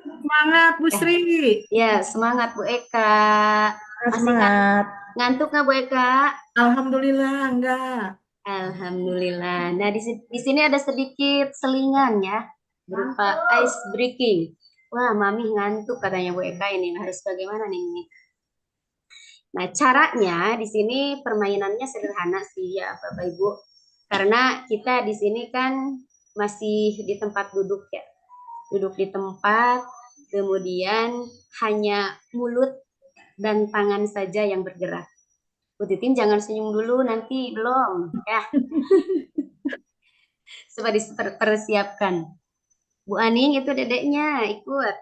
Semangat Bu Sri. Ya, semangat Bu Eka. Masih Semangat. ngantuk nggak Bu Eka? Alhamdulillah enggak. Alhamdulillah. Nah, di sini ada sedikit selingan ya, berupa ice breaking. Wah, Mami ngantuk katanya Bu Eka ini. Harus bagaimana nih? Nah, caranya di sini permainannya sederhana sih ya, Bapak Ibu. Karena kita di sini kan masih di tempat duduk ya. Duduk di tempat, kemudian hanya mulut dan tangan saja yang bergerak. Bu Titin jangan senyum dulu, nanti belum ya. Coba dipersiapkan. Bu Aning itu dedeknya ikut.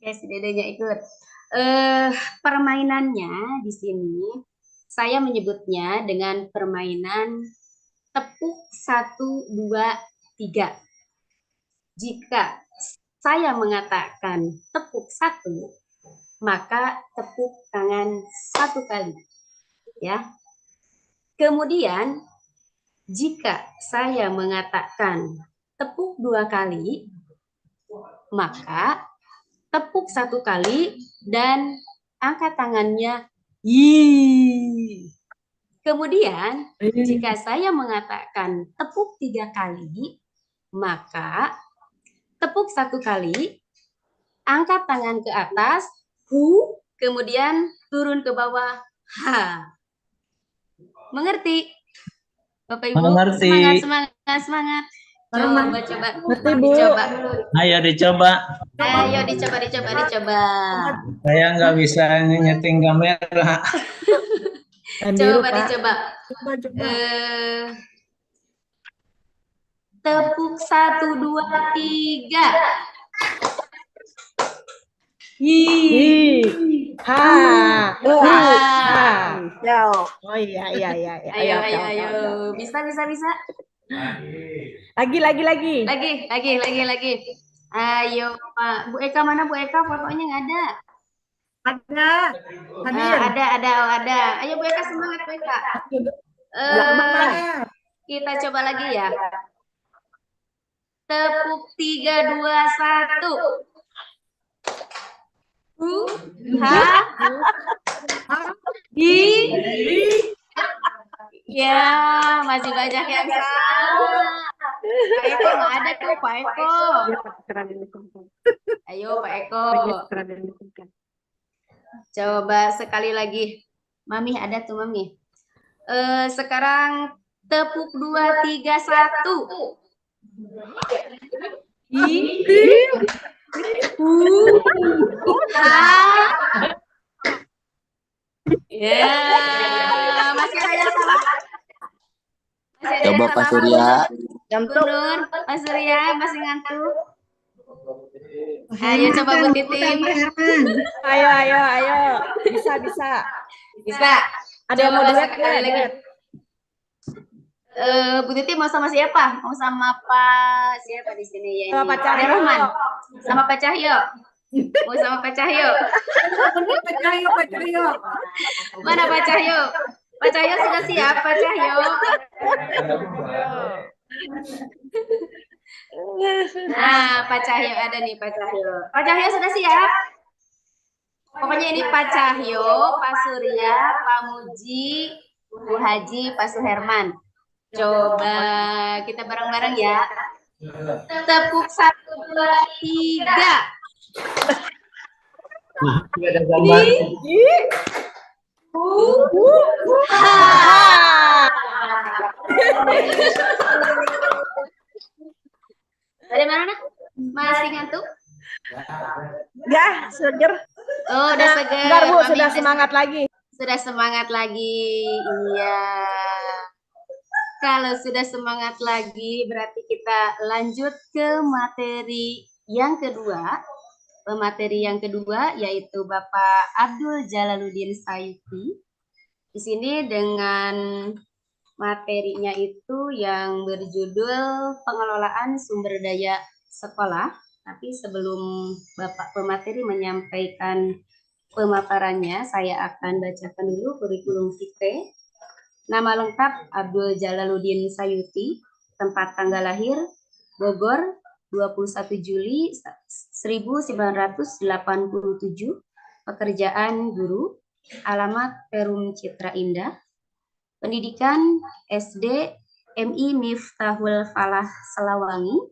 Ya, si dedeknya ikut. Permainannya di sini saya menyebutnya dengan permainan tepuk 1, 2, 3. Jika saya mengatakan tepuk 1, maka tepuk tangan 1 kali. Ya. Kemudian jika saya mengatakan tepuk 2 kali, maka tepuk 1 kali dan angkat tangannya. Yi. Kemudian jika saya mengatakan tepuk 3 kali, maka tepuk 1 kali, angkat tangan ke atas, hu, kemudian turun ke bawah, ha. Mengerti? Bapak Ibu, Mengerti. semangat. Coba. Ngerti, Bu. Ayo dicoba. Saya nggak bisa nyeting kamera. Coba dicoba. Coba. Tepuk 1, 2, 3. Hi. Ha. Oh iya. Ayo. Bisa. Lagi. Ayo, Pak. Bu Eka mana Bu Eka? Fotonya nggak ada. Ada. Ayo Bu Eka, semangat Bu Eka. Kita coba lagi ya. Tepuk 3, 2, 1. Ha. Hi. Ya, masih banyak yang salah. Pak Eko nggak ada tuh, Pak Eko. Ayo Pak Eko. Coba sekali lagi. Mami ada tuh Mami. Sekarang tepuk 2, 3, 1. Ya, masih ada yang salah. Coba Pak Surya. Gunur, Pak Surya masih ngantuk. Ayo coba Bu Titin. Ayo. Bisa. Ada yang mau duet lagi. Bu Titi mau sama siapa? Mau sama Pak siapa di sini ya? Sama Pak Cahyo. Ada Rohman. Sama Pak Cahyo. Mau sama Pak Cahyo. Pak Cahyo. Mana Pak Cahyo? Pak Cahyo sudah siap, Pak Cahyo. Nah, Pak Cahyo ada nih Pak Cahyo. Pak Cahyo sudah siap? Pokoknya ini Pak Cahyo, Pak Surya, Pak Muji, Bu Haji, Pak Suherman. Coba kita bareng-bareng ya. Tepuk 1, 2, 3. Tidak ada gambar. Dari mana? Masih ngantuk? Ya, seger. Oh, udah seger. Segar, Bu, Mami sudah udah semangat lagi. Sudah semangat lagi. Iya. Kalau sudah semangat lagi, berarti kita lanjut ke materi yang kedua. Pemateri yang kedua yaitu Bapak Abdul Jalaluddin Sayuti. Di sini dengan materinya itu yang berjudul pengelolaan sumber daya sekolah. Tapi sebelum Bapak pemateri menyampaikan pemaparannya, saya akan bacakan dulu kurikulum vitae. Nama lengkap Abdul Jalaluddin Sayuti, tempat tanggal lahir Bogor 21 Juli 1987, pekerjaan guru, alamat Perum Citra Indah, pendidikan SD MI Miftahul Falah Selawangi,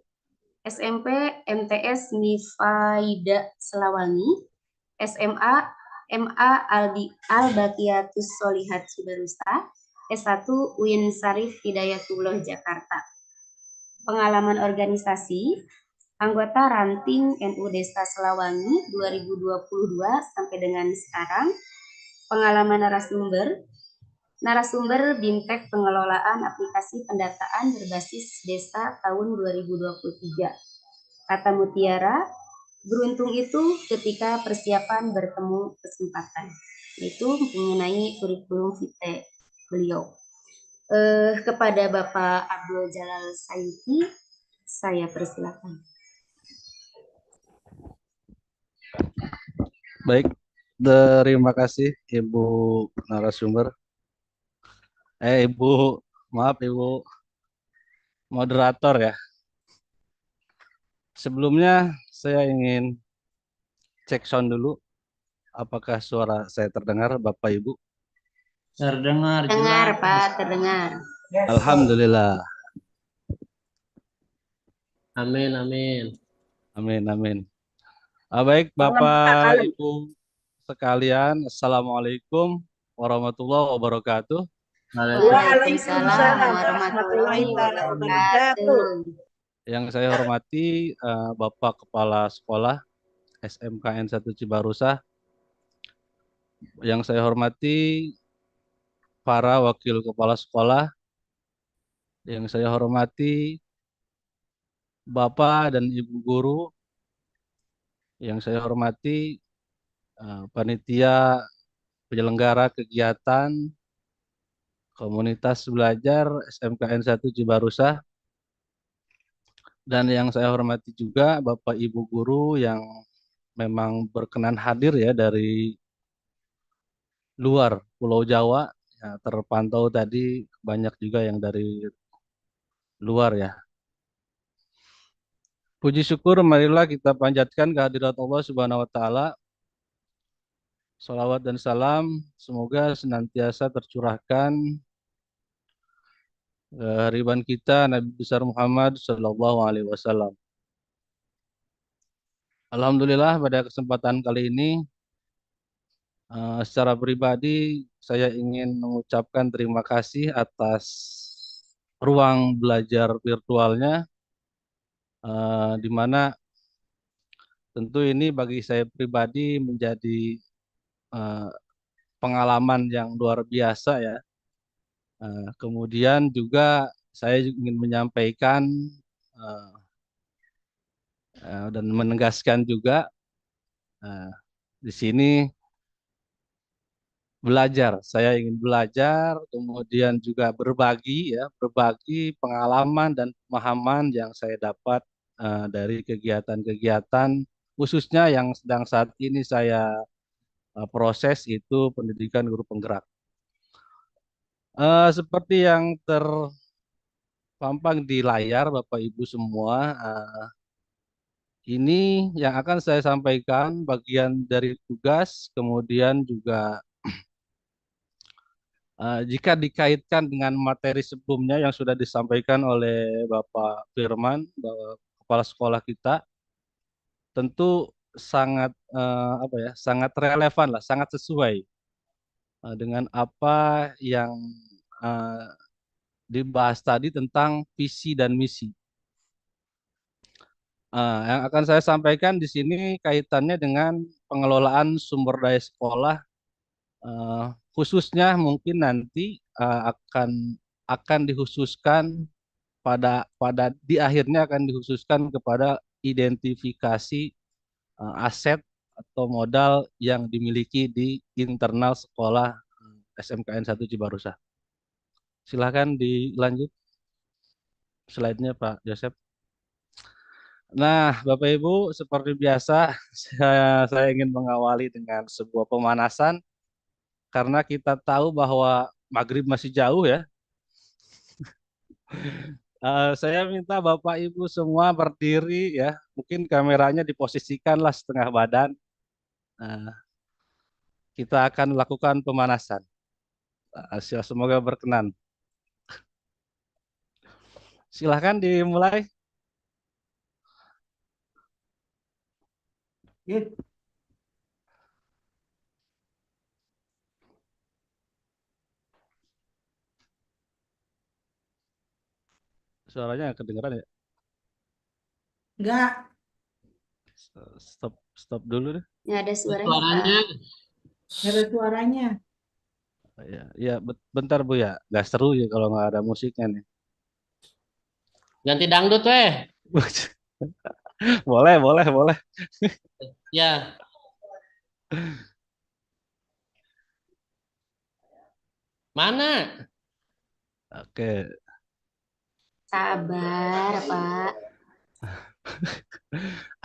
SMP MTS Mifaida Selawangi, SMA MA Al-Baqiyatus Solihat Cibarusta, S1 UIN Sarif Hidayatullah Jakarta. Pengalaman organisasi, anggota Ranting NU Desa Selawangi 2022 sampai dengan sekarang. Pengalaman narasumber Bimtek Pengelolaan Aplikasi Pendataan Berbasis Desa tahun 2023. Kata mutiara, beruntung itu ketika persiapan bertemu kesempatan. Itu mengenai kurikulum vitae beliau. Kepada Bapak Abdul Jalal Sayuti, saya persilakan. Baik, terima kasih Ibu narasumber. Ibu moderator ya. Sebelumnya saya ingin cek sound dulu. Apakah suara saya terdengar, Bapak Ibu? Terdengar Dengar, jelas. Pak, terdengar. Alhamdulillah. Amin, amin. Amin, amin. Baik, Bapak Ibu sekalian, Assalamualaikum warahmatullahi wabarakatuh. Waalaikumsalam warahmatullahi wabarakatuh. Yang saya hormati Bapak Kepala Sekolah SMKN 1 Cibarusah. Yang saya hormati para wakil kepala sekolah. Yang saya hormati Bapak dan Ibu guru. Yang saya hormati panitia penyelenggara kegiatan komunitas belajar SMKN 1 Cibarusah. Dan yang saya hormati juga Bapak Ibu guru yang memang berkenan hadir ya dari luar Pulau Jawa. Ya, terpantau tadi banyak juga yang dari luar ya. Puji syukur marilah kita panjatkan kehadirat Allah Subhanahu wa taala. Salawat dan salam semoga senantiasa tercurahkan kehariban kita Nabi besar Muhammad sallallahu alaihi wasallam. Alhamdulillah pada kesempatan kali ini secara pribadi saya ingin mengucapkan terima kasih atas ruang belajar virtualnya di mana tentu ini bagi saya pribadi menjadi pengalaman yang luar biasa ya. Kemudian juga saya ingin menyampaikan dan menegaskan juga di sini belajar. Saya ingin belajar, kemudian juga berbagi ya, berbagi pengalaman dan pemahaman yang saya dapat dari kegiatan-kegiatan khususnya yang sedang saat ini saya proses itu pendidikan guru penggerak. Seperti yang terpampang di layar Bapak Ibu semua, Ini yang akan saya sampaikan bagian dari tugas, kemudian juga jika dikaitkan dengan materi sebelumnya yang sudah disampaikan oleh Bapak Firman, kepala sekolah kita, tentu sangat apa ya, sangat relevan lah, sangat sesuai dengan apa yang eh, dibahas tadi tentang visi dan misi. Yang akan saya sampaikan di sini kaitannya dengan pengelolaan sumber daya sekolah, eh, khususnya mungkin nanti akan dikhususkan pada di akhirnya akan dikhususkan kepada identifikasi aset atau modal yang dimiliki di internal sekolah SMKN 1 Cibarusah. Silahkan dilanjut slide-nya Pak Joseph. Nah, Bapak Ibu, seperti biasa, saya ingin mengawali dengan sebuah pemanasan karena kita tahu bahwa maghrib masih jauh ya. Saya minta Bapak Ibu semua berdiri ya, mungkin kameranya diposisikanlah setengah badan. Eh, kita akan melakukan pemanasan. Semoga berkenan. Silahkan dimulai. Suaranya kedengeran ya? Enggak. Stop dulu deh. Nggak ada suaranya, Pak. Nggak ada suaranya. Ya, ya, bentar Bu ya. Gak seru ya kalau nggak ada musiknya nih. Ganti dangdut weh. Boleh, boleh, boleh. Ya, mana? Oke. Sabar, Pak.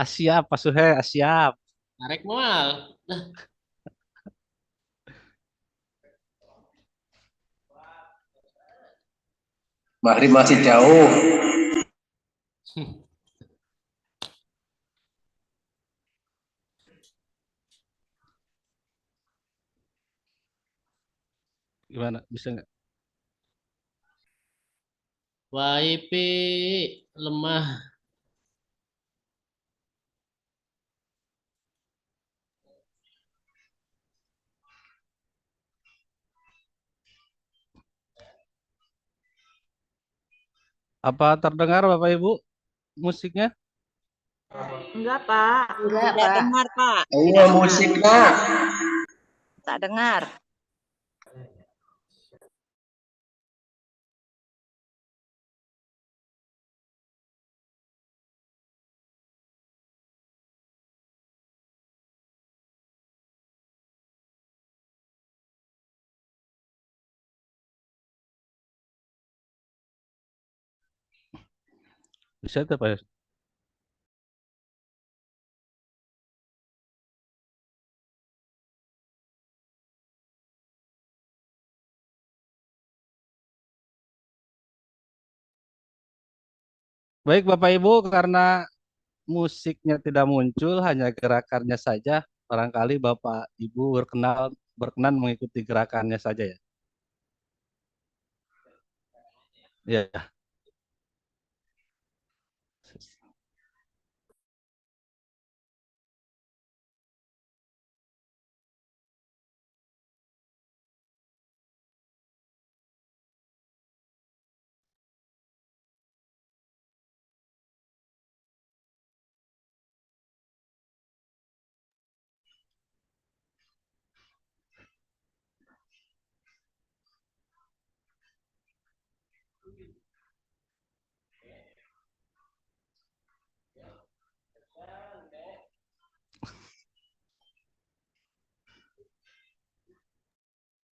Siap, Pak Suhe, siap. Tarik mual. Maghrib masih jauh. Gimana? Bisa nggak? WiFi lemah. Apa terdengar Bapak Ibu musiknya? Enggak, Pak. Enggak, Tidak Pak. dengar, Pak. Iya Tidak dengar. musiknya. Tak dengar. Bisa tuh Pak? Baik Bapak Ibu, karena musiknya tidak muncul, hanya gerakannya saja. Barangkali Bapak Ibu berkenan mengikuti gerakannya saja ya. Ya.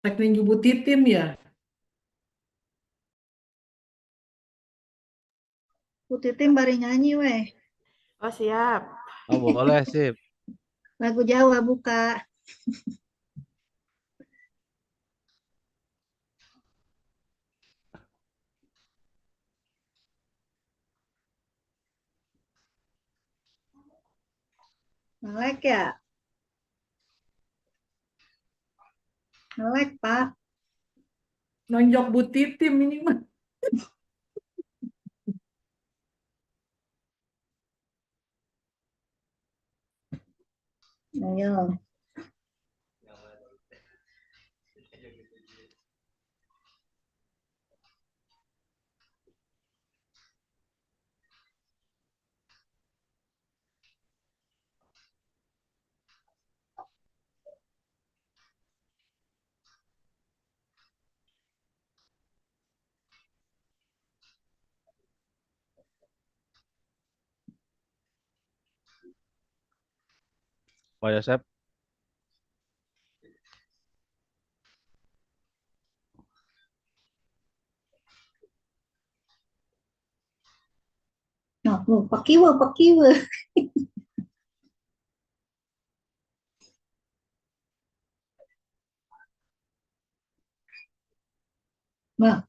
Teknik Ibu Titim ya. Putih Tim bari nyanyi, weh. Oh, siap. Oh, boleh sip. Lagu Jawa buka. Melek ya? Melek, Pak. Nonjok Bu Titim ini mah. Ayo. Pak Yosep. Nah, pakiwa, pakiwa. Nah,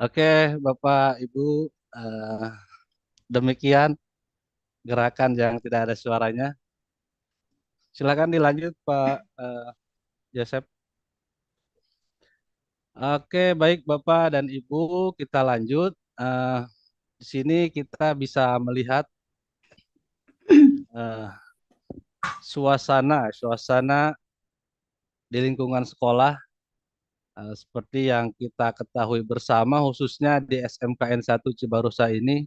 Oke, Bapak Ibu, demikian gerakan yang tidak ada suaranya. Silakan dilanjut Pak Yosep. Oke, baik Bapak dan Ibu, kita lanjut. Di sini kita bisa melihat eh, suasana di lingkungan sekolah seperti yang kita ketahui bersama, khususnya di SMKN 1 Cibarusah ini.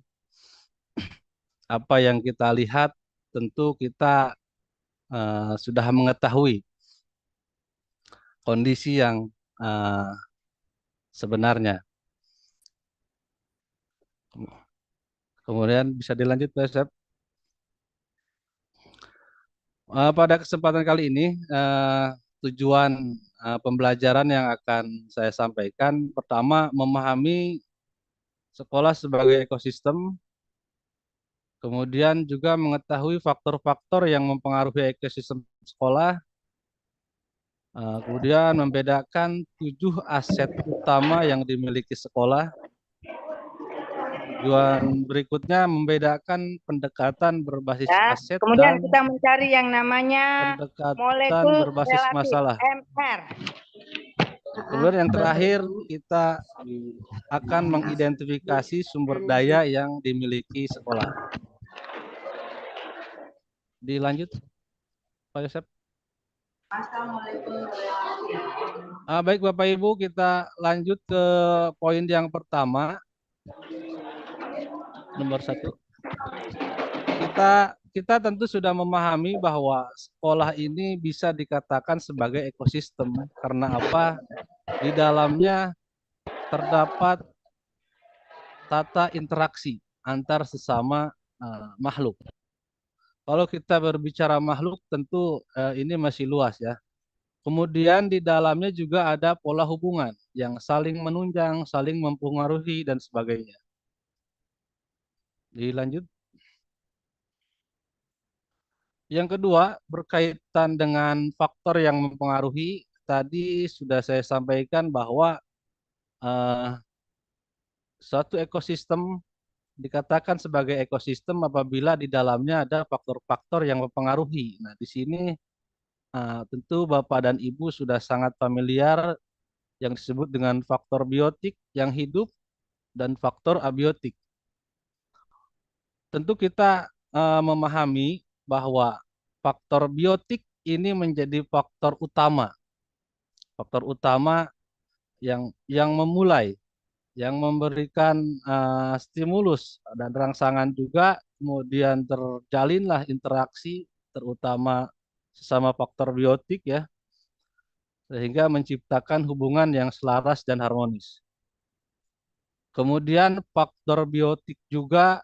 Apa yang kita lihat tentu kita sudah mengetahui kondisi yang sebenarnya. Kemudian bisa dilanjut, Pak Yosep. Pada kesempatan kali ini, tujuan pembelajaran yang akan saya sampaikan, pertama memahami sekolah sebagai ekosistem, kemudian juga mengetahui faktor-faktor yang mempengaruhi ekosistem sekolah, kemudian membedakan 7 aset utama yang dimiliki sekolah. Tujuan berikutnya membedakan pendekatan berbasis aset kemudian dan kita mencari yang namanya pendekatan molekul berbasis relatif, masalah. MR. Kemudian yang terakhir kita akan mengidentifikasi sumber daya yang dimiliki sekolah. Dilanjut, Pak Yosep. Baik Bapak Ibu, kita lanjut ke poin yang pertama. Nomor 1. Kita tentu sudah memahami bahwa sekolah ini bisa dikatakan sebagai ekosistem. Karena apa? Di dalamnya terdapat tata interaksi antar sesama makhluk. Kalau kita berbicara makhluk, tentu ini masih luas ya. Kemudian di dalamnya juga ada pola hubungan yang saling menunjang, saling mempengaruhi, dan sebagainya. Dilanjut. Yang kedua, berkaitan dengan faktor yang mempengaruhi, tadi sudah saya sampaikan bahwa suatu ekosistem dikatakan sebagai ekosistem apabila di dalamnya ada faktor-faktor yang mempengaruhi. Nah, di sini tentu Bapak dan Ibu sudah sangat familiar yang disebut dengan faktor biotik yang hidup dan faktor abiotik. Tentu kita memahami bahwa faktor biotik ini menjadi faktor utama yang memulai, yang memberikan stimulus dan rangsangan juga, kemudian terjalinlah interaksi terutama sesama faktor biotik ya, sehingga menciptakan hubungan yang selaras dan harmonis. Kemudian faktor biotik juga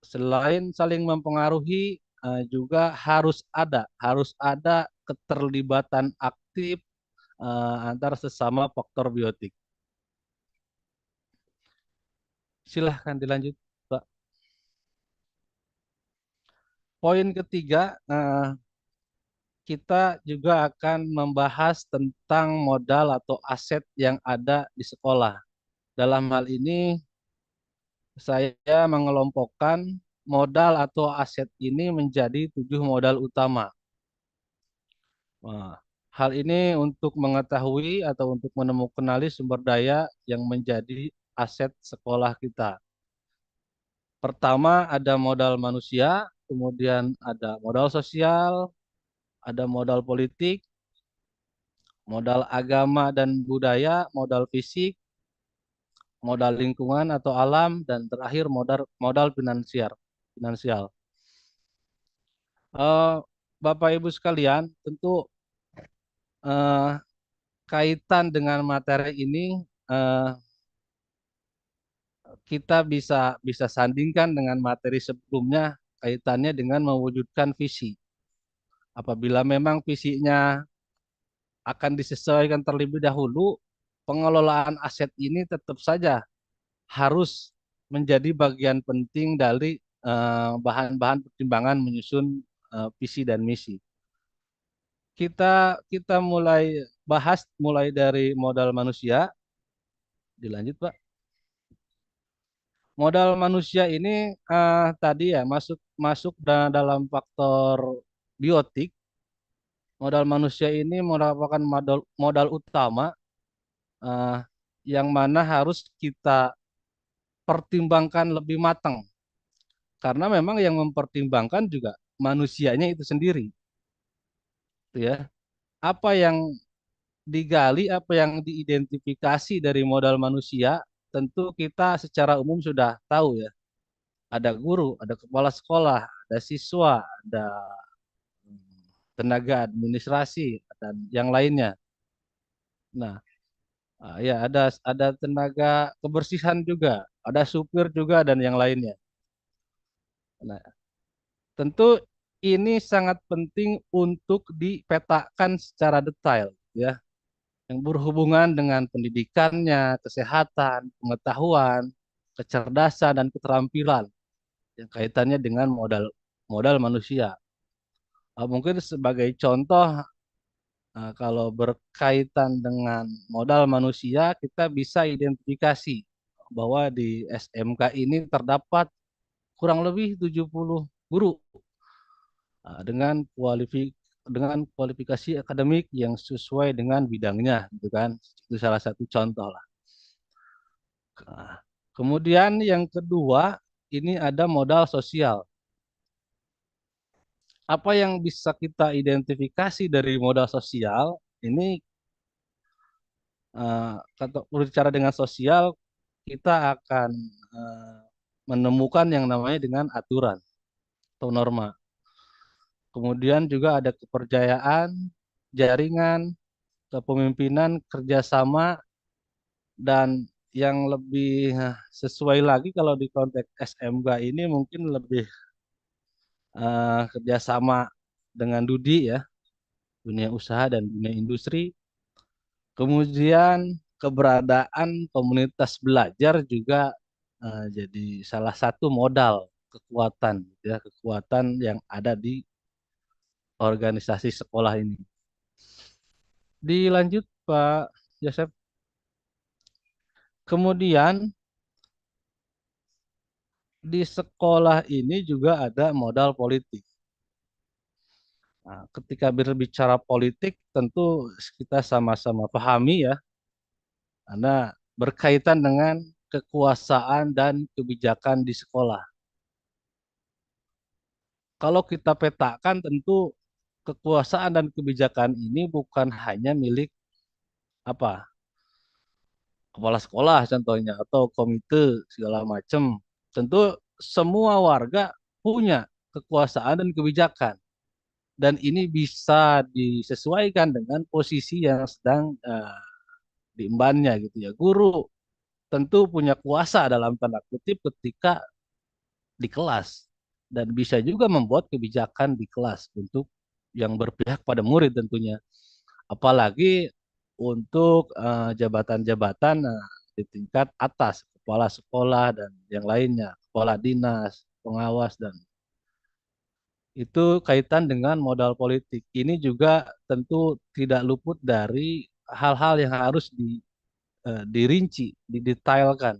selain saling mempengaruhi juga harus ada keterlibatan aktif antar sesama faktor biotik. Silahkan dilanjut, Pak. Poin ketiga, kita juga akan membahas tentang modal atau aset yang ada di sekolah. Dalam hal ini, saya mengelompokkan modal atau aset ini menjadi 7 modal utama. Nah, hal ini untuk mengetahui atau untuk menemukan sumber daya yang menjadi aset sekolah kita. Pertama ada modal manusia, kemudian ada modal sosial, ada modal politik, modal agama dan budaya, modal fisik, modal lingkungan atau alam, dan terakhir modal finansial. Bapak Ibu sekalian, tentu kaitan dengan materi ini kita bisa sandingkan dengan materi sebelumnya, kaitannya dengan mewujudkan visi. Apabila memang visinya akan disesuaikan terlebih dahulu, pengelolaan aset ini tetap saja harus menjadi bagian penting dari bahan-bahan pertimbangan menyusun visi dan misi. Kita mulai bahas mulai dari modal manusia. Dilanjut, Pak. Modal manusia ini tadi ya masuk dalam faktor biotik. Modal manusia ini merupakan modal utama yang mana harus kita pertimbangkan lebih matang. Karena memang yang mempertimbangkan juga manusianya itu sendiri. Gitu ya. Apa yang digali, apa yang diidentifikasi dari modal manusia, tentu kita secara umum sudah tahu ya. Ada guru, ada kepala sekolah, ada siswa, ada tenaga administrasi, dan yang lainnya. Nah, ya ada tenaga kebersihan juga, ada supir juga, dan yang lainnya. Nah, tentu ini sangat penting untuk dipetakan secara detail, ya, yang berhubungan dengan pendidikannya, kesehatan, pengetahuan, kecerdasan, dan keterampilan yang kaitannya dengan modal manusia. Mungkin sebagai contoh, kalau berkaitan dengan modal manusia, kita bisa identifikasi bahwa di SMK ini terdapat kurang lebih 70 guru dengan kualifikasi akademik yang sesuai dengan bidangnya, gitu kan? Itu salah satu contoh lah. Kemudian yang kedua, ini ada modal sosial. Apa yang bisa kita identifikasi dari modal sosial ini? Kalau berbicara dengan sosial, kita akan menemukan yang namanya dengan aturan atau norma. Kemudian juga ada kepercayaan, jaringan, kepemimpinan, kerjasama, dan yang lebih sesuai lagi kalau di konteks SMK ini mungkin lebih kerjasama dengan Dudi ya, dunia usaha dan dunia industri. Kemudian keberadaan komunitas belajar juga jadi salah satu modal kekuatan, ya, kekuatan yang ada di organisasi sekolah ini. Dilanjut Pak Yosef. Kemudian di sekolah ini juga ada modal politik. Nah, ketika berbicara politik, tentu kita sama-sama pahami ya, karena berkaitan dengan kekuasaan dan kebijakan di sekolah. Kalau kita petakan, tentu kekuasaan dan kebijakan ini bukan hanya milik apa kepala sekolah contohnya atau komite segala macam. Tentu semua warga punya kekuasaan dan kebijakan, dan ini bisa disesuaikan dengan posisi yang sedang diembannya gitu ya. Guru tentu punya kuasa dalam tanda kutip ketika di kelas, dan bisa juga membuat kebijakan di kelas untuk yang berpihak pada murid tentunya. Apalagi untuk jabatan-jabatan di tingkat atas, kepala sekolah dan yang lainnya, kepala dinas, pengawas, dan itu kaitan dengan modal politik. Ini juga tentu tidak luput dari hal-hal yang harus dirinci, didetailkan.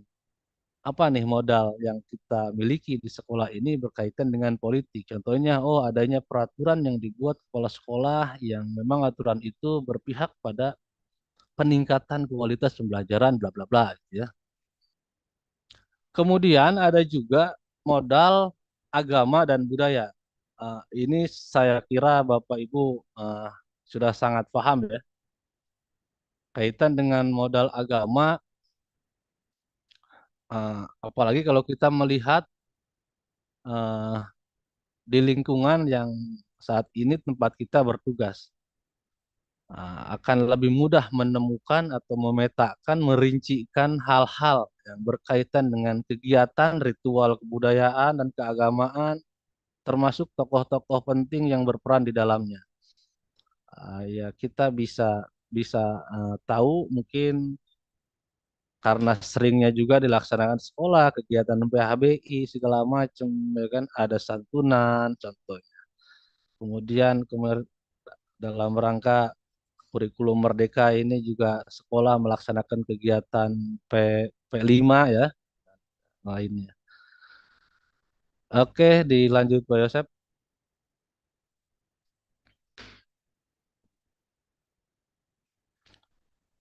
Apa nih modal yang kita miliki di sekolah ini berkaitan dengan politik. Contohnya, oh adanya peraturan yang dibuat kepala sekolah yang memang aturan itu berpihak pada peningkatan kualitas pembelajaran bla bla bla gitu ya. Kemudian ada juga modal agama dan budaya. Ini saya kira Bapak Ibu sudah sangat paham ya. Kaitan dengan modal agama, apalagi kalau kita melihat eh, di lingkungan yang saat ini tempat kita bertugas. Akan lebih mudah menemukan atau memetakan, merincikan hal-hal yang berkaitan dengan kegiatan, ritual kebudayaan dan keagamaan, termasuk tokoh-tokoh penting yang berperan di dalamnya. Ya kita bisa bisa tahu mungkin karena seringnya juga dilaksanakan sekolah, kegiatan PHBI segala macam, ya kan ada santunan contohnya. Kemudian dalam rangka kurikulum Merdeka ini juga sekolah melaksanakan kegiatan P5 ya lainnya. Oke, dilanjut Pak Yosep.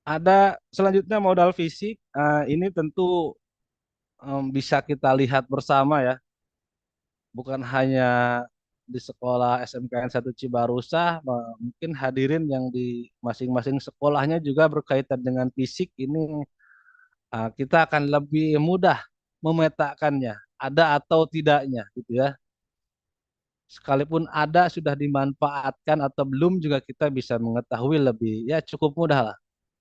Ada selanjutnya modal fisik. Ini tentu bisa kita lihat bersama ya. Bukan hanya di sekolah SMKN 1 Cibarusah, mungkin hadirin yang di masing-masing sekolahnya juga berkaitan dengan fisik ini, kita akan lebih mudah memetakannya, ada atau tidaknya gitu ya. Sekalipun ada sudah dimanfaatkan atau belum juga kita bisa mengetahui lebih ya cukup mudah lah.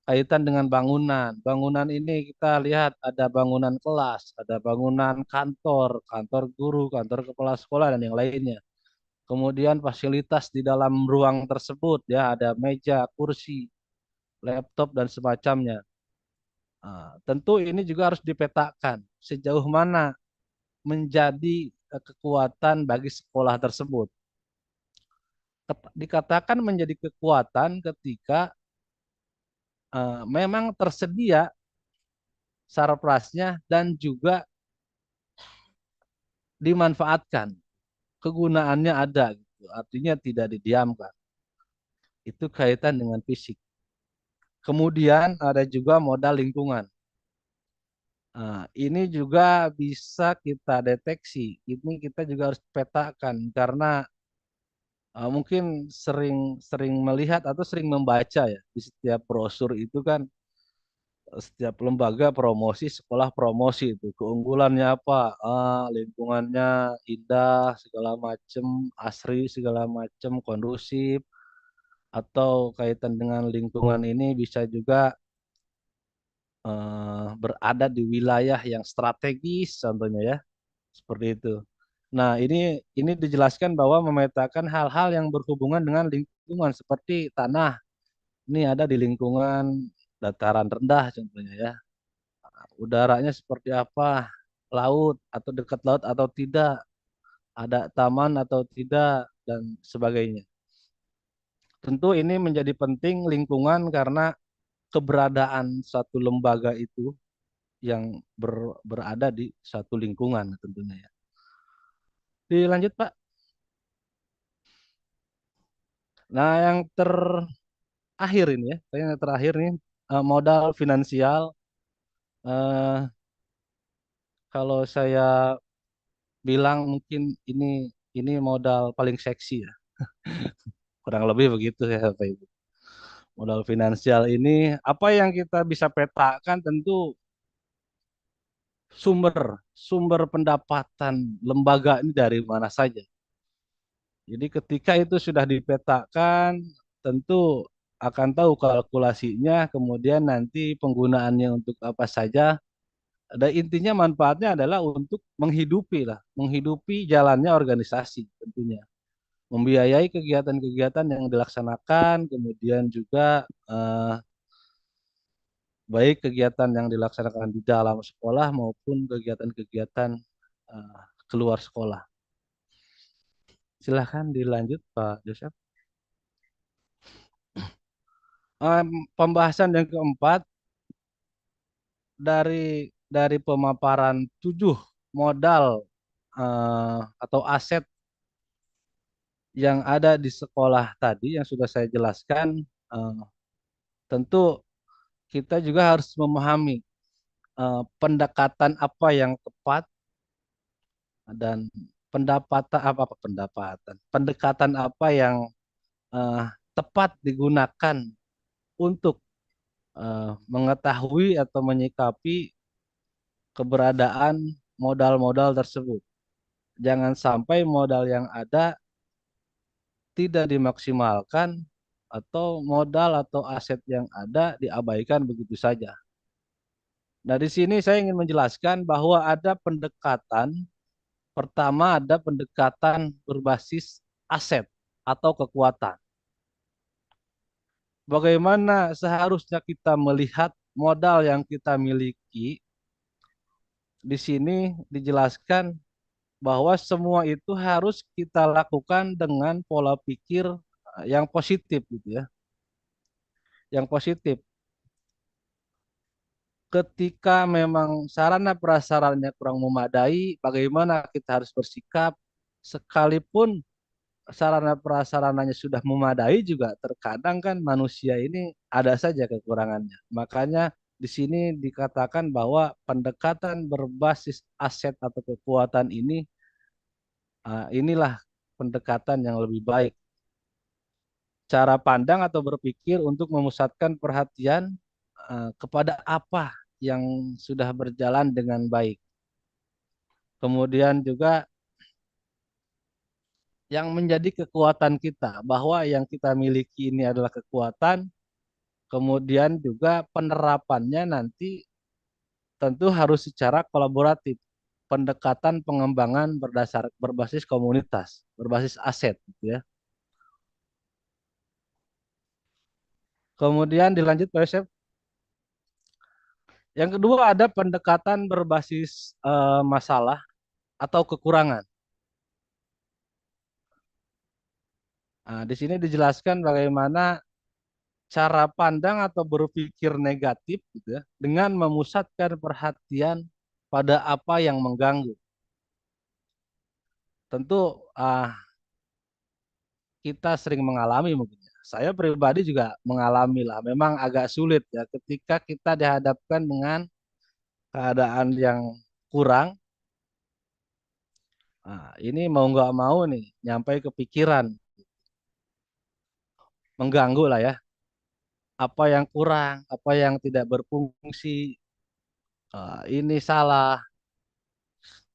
Kaitan dengan bangunan. Bangunan ini kita lihat ada bangunan kelas, ada bangunan kantor, kantor guru, kantor kepala sekolah dan yang lainnya. Kemudian fasilitas di dalam ruang tersebut ya ada meja, kursi, laptop dan semacamnya. Tentu ini juga harus dipetakan sejauh mana menjadi kekuatan bagi sekolah tersebut. Dikatakan menjadi kekuatan ketika memang tersedia sarprasnya dan juga dimanfaatkan, kegunaannya ada, gitu. Artinya tidak didiamkan. Itu kaitan dengan fisik. Kemudian ada juga modal lingkungan. Ini juga bisa kita deteksi. Ini kita juga harus petakan karena mungkin sering melihat atau sering membaca ya di setiap brosur itu kan setiap lembaga promosi, sekolah promosi itu keunggulannya apa? Lingkungannya indah, segala macam, asri, segala macam, kondusif, atau kaitan dengan lingkungan ini bisa juga berada di wilayah yang strategis, contohnya ya, seperti itu. Nah, ini dijelaskan bahwa memetakan hal-hal yang berhubungan dengan lingkungan seperti tanah. Ini ada di lingkungan dataran rendah, contohnya ya. Udaranya seperti apa, laut atau dekat laut atau tidak, ada taman atau tidak, dan sebagainya. Tentu ini menjadi penting lingkungan karena keberadaan satu lembaga itu yang berada di satu lingkungan tentunya ya. Dilanjut, Pak. Nah, yang terakhir ini ya, yang terakhir nih modal finansial. eh, Kalau saya bilang mungkin ini modal paling seksi ya, kurang lebih begitu ya, Bapak Ibu. Modal finansial ini apa yang kita bisa petakan tentu sumber sumber pendapatan lembaga ini dari mana saja. Jadi ketika itu sudah dipetakan, tentu akan tahu kalkulasinya, kemudian nanti penggunaannya untuk apa saja. Ada intinya manfaatnya adalah untuk menghidupi lah, menghidupi jalannya organisasi tentunya. Membiayai kegiatan-kegiatan yang dilaksanakan, kemudian juga baik kegiatan yang dilaksanakan di dalam sekolah maupun kegiatan-kegiatan keluar sekolah. Silahkan dilanjut, Pak Joseph. Pembahasan yang keempat dari pemaparan 7 modal atau aset yang ada di sekolah tadi yang sudah saya jelaskan, tentu kita juga harus memahami pendekatan apa yang tepat dan pendekatan apa yang eh, tepat digunakan untuk mengetahui atau menyikapi keberadaan modal-modal tersebut. Jangan sampai modal yang ada tidak dimaksimalkan atau modal atau aset yang ada diabaikan begitu saja. Nah, di sini saya ingin menjelaskan bahwa ada pendekatan. Pertama, ada pendekatan berbasis aset atau kekuatan. Bagaimana seharusnya kita melihat modal yang kita miliki? Di sini dijelaskan bahwa semua itu harus kita lakukan dengan pola pikir yang positif gitu ya. Yang positif. Ketika memang sarana prasarannya kurang memadai, bagaimana kita harus bersikap sekalipun sarana prasarananya sudah memadai juga terkadang kan manusia ini ada saja kekurangannya. Makanya di sini dikatakan bahwa pendekatan berbasis aset atau kekuatan ini inilah pendekatan yang lebih baik. Cara pandang atau berpikir untuk memusatkan perhatian kepada apa yang sudah berjalan dengan baik. Kemudian juga yang menjadi kekuatan kita, bahwa yang kita miliki ini adalah kekuatan, kemudian juga penerapannya nanti tentu harus secara kolaboratif. Pendekatan pengembangan berbasis komunitas, berbasis aset gitu ya. Kemudian dilanjut Pak Yosef. Yang kedua ada pendekatan berbasis masalah atau kekurangan. Nah, di sini dijelaskan bagaimana cara pandang atau berpikir negatif gitu ya, dengan memusatkan perhatian pada apa yang mengganggu. Tentu kita sering mengalami mungkin. Saya pribadi juga mengalami lah. Memang agak sulit ya ketika kita dihadapkan dengan keadaan yang kurang. Nah, ini mau nggak mau nih nyampai ke pikiran, mengganggu lah ya. Apa yang kurang, apa yang tidak berfungsi, ini salah,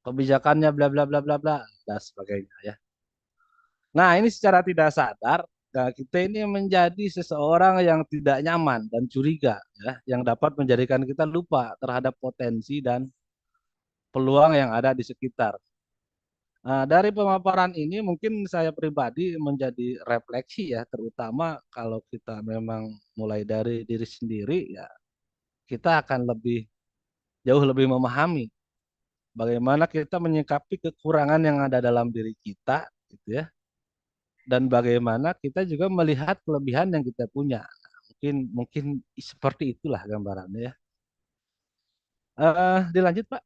kebijakannya bla bla bla bla bla dan sebagainya ya. Nah, ini secara tidak sadar kita ini menjadi seseorang yang tidak nyaman dan curiga ya, yang dapat menjadikan kita lupa terhadap potensi dan peluang yang ada di sekitar. Nah, dari pemaparan ini mungkin saya pribadi menjadi refleksi ya, terutama kalau kita memang mulai dari diri sendiri ya, kita akan jauh lebih memahami bagaimana kita menyikapi kekurangan yang ada dalam diri kita gitu ya. Dan bagaimana kita juga melihat kelebihan yang kita punya. Mungkin seperti itulah gambarannya ya. Dilanjut Pak.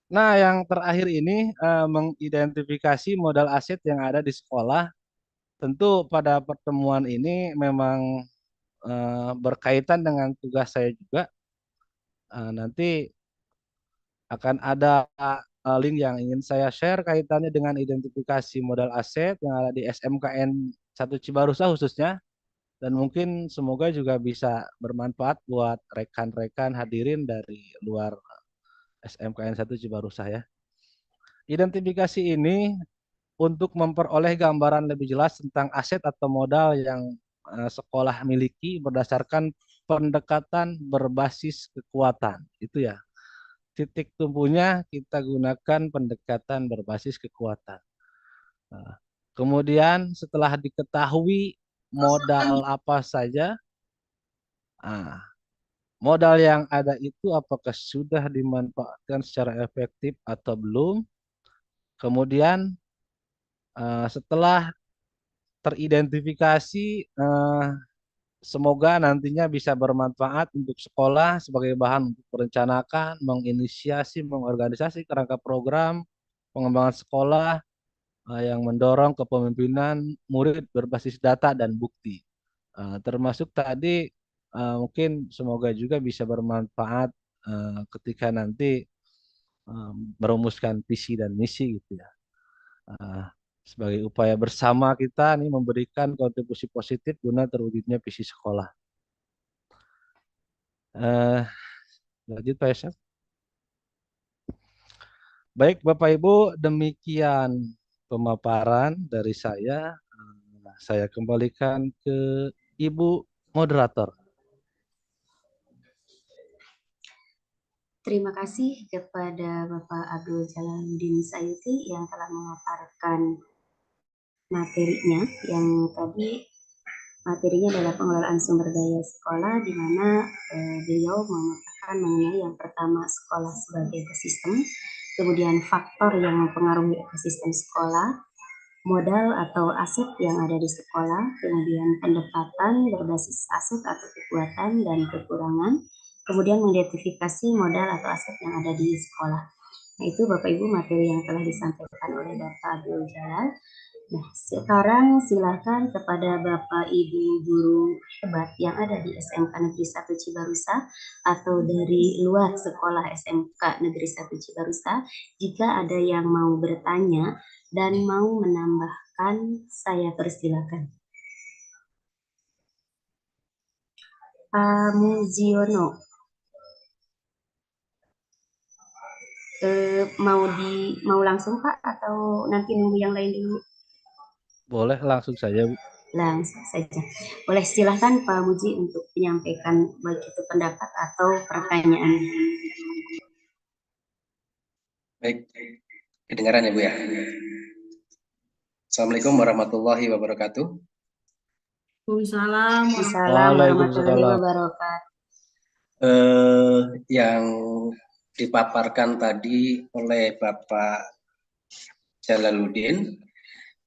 Nah, yang terakhir ini mengidentifikasi modal aset yang ada di sekolah. Tentu pada pertemuan ini memang berkaitan dengan tugas saya juga. Nanti akan ada link yang ingin saya share kaitannya dengan identifikasi modal aset yang ada di SMKN 1 Cibarusah khususnya. Dan mungkin semoga juga bisa bermanfaat buat rekan-rekan hadirin dari luar SMKN 1 Cibarusah ya. Identifikasi ini untuk memperoleh gambaran lebih jelas tentang aset atau modal yang sekolah miliki berdasarkan pendekatan berbasis kekuatan. Itu ya. Titik tumpunya kita gunakan pendekatan berbasis kekuatan. Nah, kemudian setelah diketahui modal apa saja, modal yang ada itu apakah sudah dimanfaatkan secara efektif atau belum. Kemudian setelah teridentifikasi, semoga nantinya bisa bermanfaat untuk sekolah sebagai bahan untuk merencanakan, menginisiasi, mengorganisasi kerangka program pengembangan sekolah yang mendorong kepemimpinan murid berbasis data dan bukti. Termasuk tadi mungkin semoga juga bisa bermanfaat ketika nanti merumuskan visi dan misi gitu ya. Sebagai upaya bersama kita nih memberikan kontribusi positif guna terwujudnya visi sekolah. Lanjut Pak Yesef. Baik Bapak Ibu, demikian pemaparan dari saya. Saya kembalikan ke Ibu Moderator. Terima kasih kepada Bapak Abdul Jalaluddin Sayuti yang telah memaparkan materinya, yang tadi materinya adalah pengelolaan sumber daya sekolah, di mana beliau memaparkan mengenai yang pertama sekolah sebagai ekosistem, kemudian faktor yang mempengaruhi ekosistem sekolah, modal atau aset yang ada di sekolah, kemudian pendekatan berbasis aset atau kekuatan dan kekurangan, kemudian mengidentifikasi modal atau aset yang ada di sekolah. Nah, itu Bapak Ibu materi yang telah disampaikan oleh Bapak Abdul Jalal. Nah, sekarang silakan kepada Bapak Ibu guru hebat yang ada di SMK Negeri 1 Cibarusah atau dari luar sekolah SMK Negeri 1 Cibarusah, jika ada yang mau bertanya dan mau menambahkan, saya persilakan. Pak Muziono, mau langsung Pak atau nanti nunggu yang lain dulu? Boleh langsung saja Bu. Langsung saja. Boleh silahkan Pak Muji untuk menyampaikan baik itu pendapat atau pertanyaan. Baik, kedengaran ya Bu ya? Assalamualaikum warahmatullahi wabarakatuh. Waalaikumsalam. Waalaikumsalam warahmatullahi wabarakatuh. Yang dipaparkan tadi oleh Bapak Jalaluddin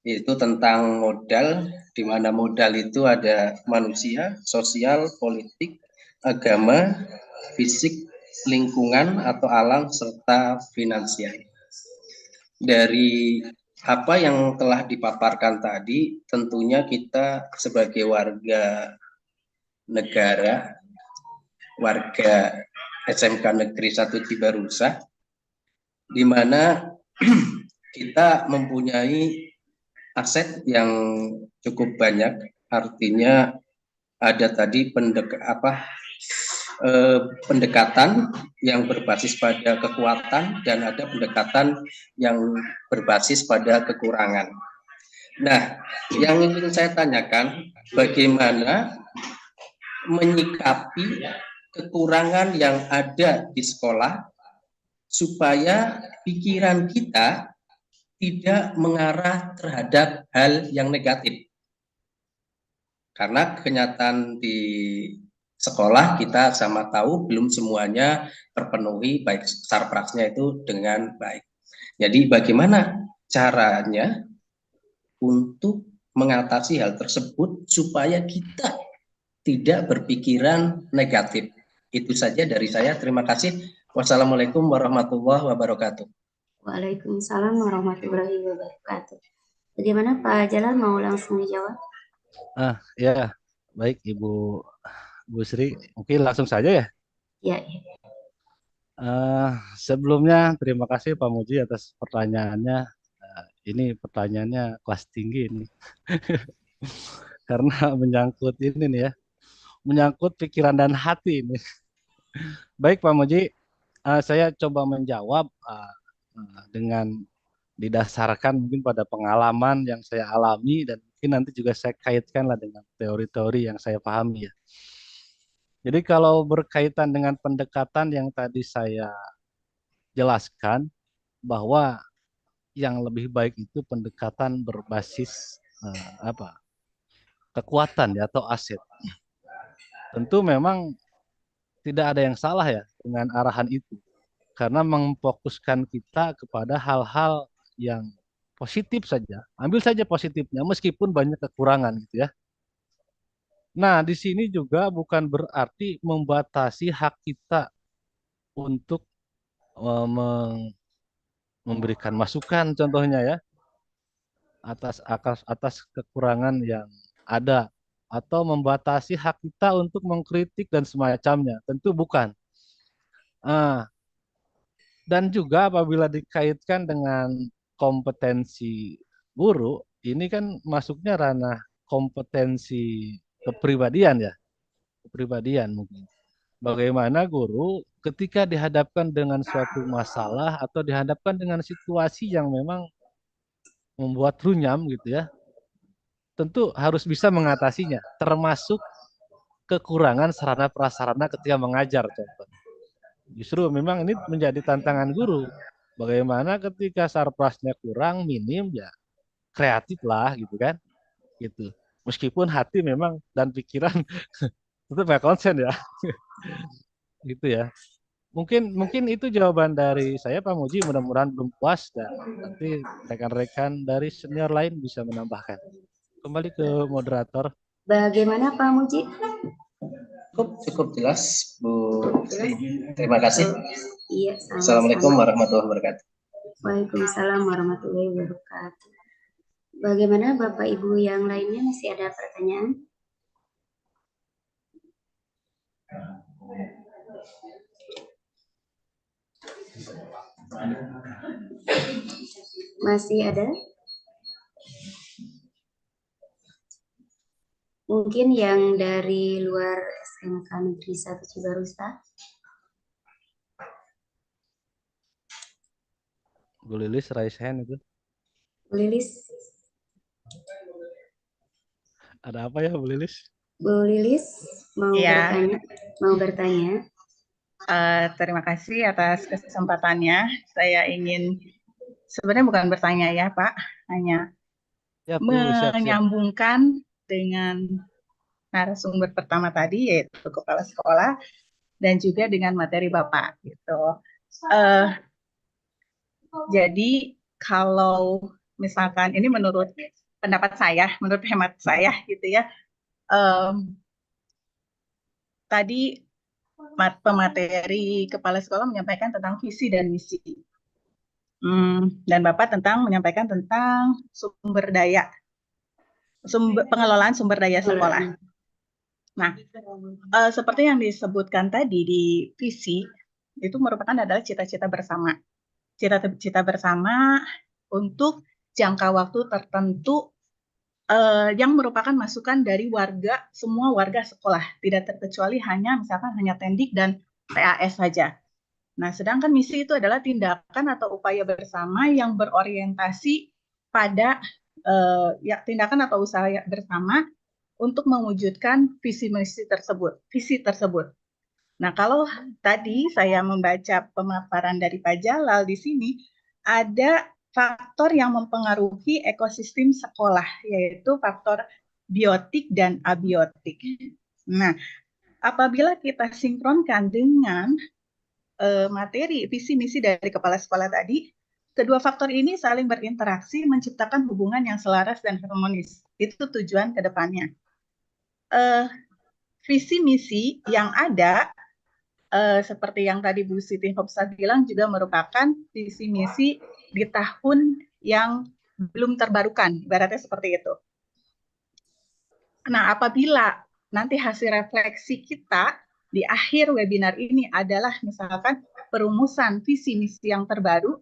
itu tentang modal, di mana modal itu ada manusia, sosial, politik, agama, fisik, lingkungan atau alam, serta finansial. Dari apa yang telah dipaparkan tadi, tentunya kita sebagai warga negara, warga SMK Negeri 1 Cibarusah, di mana kita mempunyai aset yang cukup banyak, artinya ada tadi pendekatan yang berbasis pada kekuatan dan ada pendekatan yang berbasis pada kekurangan. Nah, yang ingin saya tanyakan, bagaimana menyikapi kekurangan yang ada di sekolah supaya pikiran kita tidak mengarah terhadap hal yang negatif. Karena kenyataan di sekolah kita sama tahu belum semuanya terpenuhi baik sarprasnya itu dengan baik. Jadi bagaimana caranya untuk mengatasi hal tersebut supaya kita tidak berpikiran negatif. Itu saja dari saya. Terima kasih. Wassalamualaikum warahmatullahi wabarakatuh. Waalaikumsalam warahmatullahi wabarakatuh. Bagaimana Pak Jalal, mau langsung dijawab? Ya, baik Ibu Bu Sri, mungkin langsung saja ya. Ya, Sebelumnya terima kasih Pak Muji atas pertanyaannya. Ini pertanyaannya kelas tinggi ini. Karena menyangkut ini nih ya, menyangkut pikiran dan hati ini. Baik Pak Muji, saya coba menjawab dengan didasarkan mungkin pada pengalaman yang saya alami dan mungkin nanti juga saya kaitkanlah dengan teori-teori yang saya pahami ya. Jadi kalau berkaitan dengan pendekatan yang tadi saya jelaskan bahwa yang lebih baik itu pendekatan berbasis kekuatan ya atau aset. Tentu memang tidak ada yang salah ya dengan arahan itu karena memfokuskan kita kepada hal-hal yang positif saja. Ambil saja positifnya meskipun banyak kekurangan gitu ya. Nah, di sini juga bukan berarti membatasi hak kita untuk memberikan masukan contohnya ya atas kekurangan yang ada atau membatasi hak kita untuk mengkritik dan semacamnya. Tentu bukan. Dan juga apabila dikaitkan dengan kompetensi guru, ini kan masuknya ranah kompetensi kepribadian ya, kepribadian mungkin. Bagaimana guru ketika dihadapkan dengan suatu masalah atau dihadapkan dengan situasi yang memang membuat runyam gitu ya, tentu harus bisa mengatasinya, termasuk kekurangan sarana prasarana ketika mengajar contoh. Justru memang ini menjadi tantangan guru. Bagaimana ketika sarprasnya kurang, minim ya kreatif lah gitu kan. Gitu. Meskipun hati memang dan pikiran tetap nggak konsen ya. Gitu ya. Mungkin itu jawaban dari saya Pak Muji, mudah-mudahan belum puas dan nanti rekan-rekan dari senior lain bisa menambahkan. Kembali ke moderator. bagaimana Pak Muji? Cukup jelas Bu Sri. Terima kasih. Iya, sama-sama. Assalamualaikum warahmatullahi wabarakatuh. Waalaikumsalam warahmatullahi wabarakatuh. Bagaimana Bapak Ibu yang lainnya, masih ada pertanyaan? Masih ada? Mungkin yang dari luar SMK Negeri 1 Cibarusah. Bu Lilis raise hand itu. Bu Lilis. Ada apa ya Bu Lilis? Bu Lilis mau bertanya? Mau bertanya? Terima kasih atas kesempatannya. Saya ingin sebenarnya bukan bertanya ya Pak, hanya menyambungkan dengan narasumber pertama tadi yaitu kepala sekolah dan juga dengan materi Bapak gitu. Jadi kalau misalkan ini menurut pendapat saya, menurut hemat saya gitu ya, tadi pemateri kepala sekolah menyampaikan tentang visi dan misi. Dan Bapak menyampaikan tentang pengelolaan sumber daya sekolah. Nah, seperti yang disebutkan tadi di visi, itu merupakan adalah cita-cita bersama. Cita-cita bersama untuk jangka waktu tertentu yang merupakan masukan dari semua warga sekolah, tidak terkecuali misalkan hanya Tendik dan PAS saja. Nah, sedangkan misi itu adalah tindakan atau upaya bersama yang berorientasi pada tindakan atau usaha bersama untuk mewujudkan visi tersebut. Nah, kalau tadi saya membaca pemaparan dari Pak Jalal di sini, ada faktor yang mempengaruhi ekosistem sekolah, yaitu faktor biotik dan abiotik. Nah, apabila kita sinkronkan dengan materi visi misi dari kepala sekolah tadi, kedua faktor ini saling berinteraksi menciptakan hubungan yang selaras dan harmonis. Itu tujuan ke depannya. Visi misi yang ada seperti yang tadi Bu Siti Hopsa bilang juga merupakan visi misi di tahun yang belum terbarukan, ibaratnya seperti itu. Nah, apabila nanti hasil refleksi kita di akhir webinar ini adalah misalkan perumusan visi misi yang terbaru,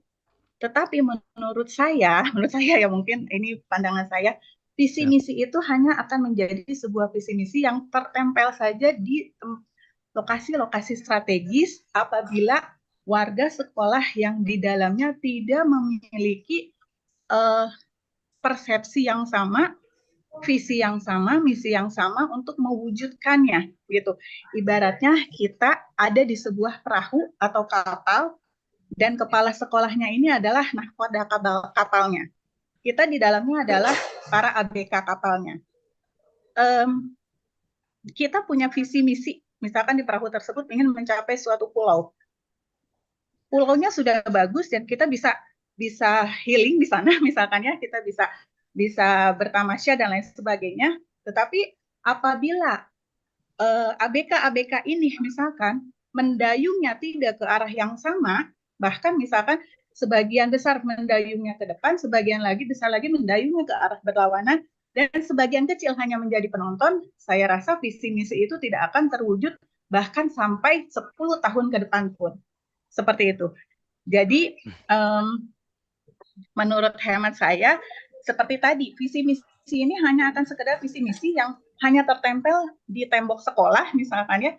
tetapi menurut saya ya mungkin ini pandangan saya, visi misi itu hanya akan menjadi sebuah visi misi yang tertempel saja di lokasi-lokasi strategis apabila warga sekolah yang di dalamnya tidak memiliki persepsi yang sama, visi yang sama, misi yang sama untuk mewujudkannya gitu. Ibaratnya kita ada di sebuah perahu atau kapal dan kepala sekolahnya ini adalah nahkoda kapalnya. Kita di dalamnya adalah para ABK kapalnya. Kita punya visi misi, misalkan di perahu tersebut ingin mencapai suatu pulau. Pulaunya sudah bagus dan kita bisa healing di sana, misalkan ya, kita bisa bertamasya dan lain sebagainya. Tetapi apabila ABK ini misalkan mendayungnya tidak ke arah yang sama, bahkan misalkan sebagian besar mendayungnya ke depan, sebagian besar lagi mendayungnya ke arah berlawanan, dan sebagian kecil hanya menjadi penonton, saya rasa visi misi itu tidak akan terwujud bahkan sampai 10 tahun ke depan pun. Seperti itu. Jadi menurut hemat saya, seperti tadi, visi misi ini hanya akan sekedar visi misi yang hanya tertempel di tembok sekolah, misalkan ya,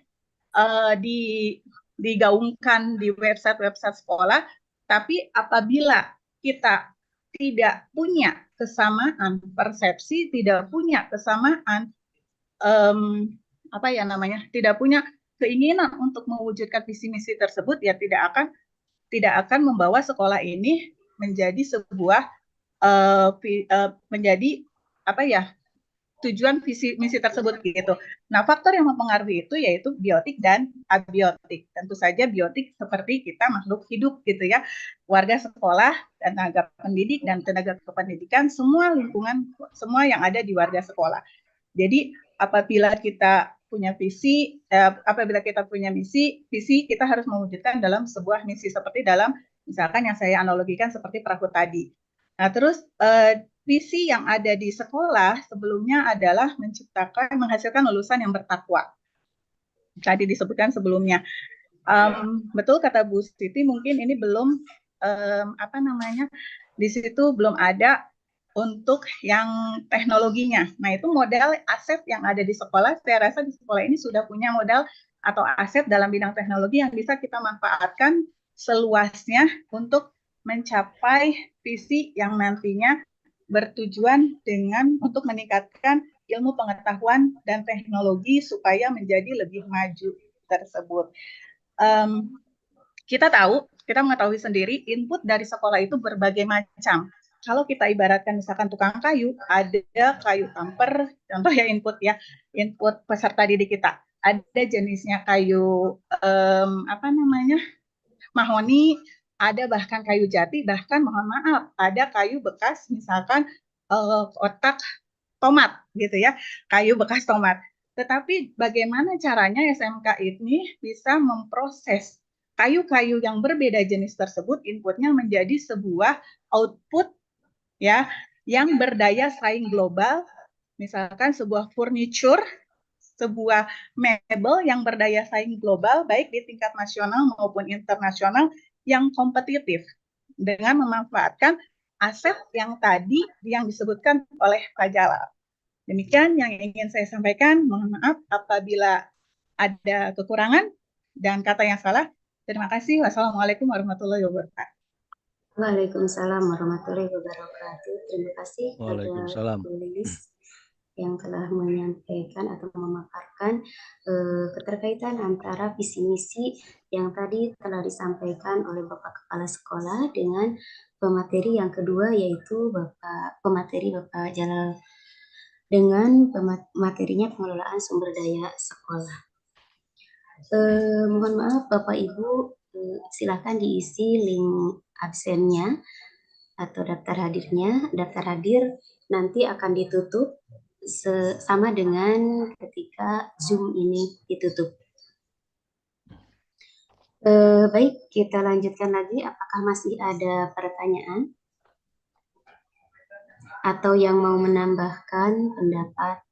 digaungkan di website sekolah, tapi apabila kita tidak punya kesamaan persepsi, tidak punya kesamaan tidak punya keinginan untuk mewujudkan visi misi tersebut, ya tidak akan membawa sekolah ini menjadi sebuah tujuan visi misi tersebut gitu. Nah, faktor yang mempengaruhi itu yaitu biotik dan abiotik. Tentu saja biotik seperti kita makhluk hidup gitu ya. Warga sekolah, tenaga pendidik dan tenaga kependidikan, semua lingkungan, semua yang ada di warga sekolah. Jadi apabila kita punya visi, apabila kita punya visi kita harus mewujudkan dalam sebuah misi seperti dalam misalkan yang saya analogikan seperti perahu tadi. Nah, terus visi yang ada di sekolah sebelumnya adalah menghasilkan lulusan yang bertakwa. Tadi disebutkan sebelumnya. Betul kata Bu Siti, mungkin ini belum di situ belum ada untuk yang teknologinya. Nah, itu modal aset yang ada di sekolah. Saya rasa di sekolah ini sudah punya modal atau aset dalam bidang teknologi yang bisa kita manfaatkan seluasnya untuk mencapai visi yang nantinya bertujuan untuk meningkatkan ilmu pengetahuan dan teknologi supaya menjadi lebih maju tersebut. Kita mengetahui sendiri input dari sekolah itu berbagai macam. Kalau kita ibaratkan misalkan tukang kayu, ada kayu tamper, contoh ya input peserta didik kita. Ada jenisnya kayu mahoni, ada bahkan kayu jati, bahkan mohon maaf, ada kayu bekas misalkan kotak tomat gitu ya, kayu bekas tomat. Tetapi bagaimana caranya SMK ini bisa memproses kayu-kayu yang berbeda jenis tersebut, inputnya menjadi sebuah output ya yang berdaya saing global, misalkan sebuah furniture, sebuah mebel yang berdaya saing global baik di tingkat nasional maupun internasional yang kompetitif dengan memanfaatkan aset yang tadi yang disebutkan oleh Pak Jalal. Demikian yang ingin saya sampaikan. Mohon maaf apabila ada kekurangan dan kata yang salah. Terima kasih. Wassalamualaikum warahmatullahi wabarakatuh. Waalaikumsalam warahmatullahi wabarakatuh. Terima kasih Waalaikumsalam. kepada Bu Lilis yang telah menyampaikan atau memaparkan keterkaitan antara visi misi yang tadi telah disampaikan oleh Bapak Kepala Sekolah dengan pemateri yang kedua yaitu Bapak Jalal dengan materinya pengelolaan sumber daya sekolah. Mohon maaf Bapak Ibu, silakan diisi link absennya atau daftar hadirnya. Daftar hadir nanti akan ditutup sama dengan ketika Zoom ini ditutup. Baik, kita lanjutkan lagi. Apakah masih ada pertanyaan? Atau yang mau menambahkan pendapat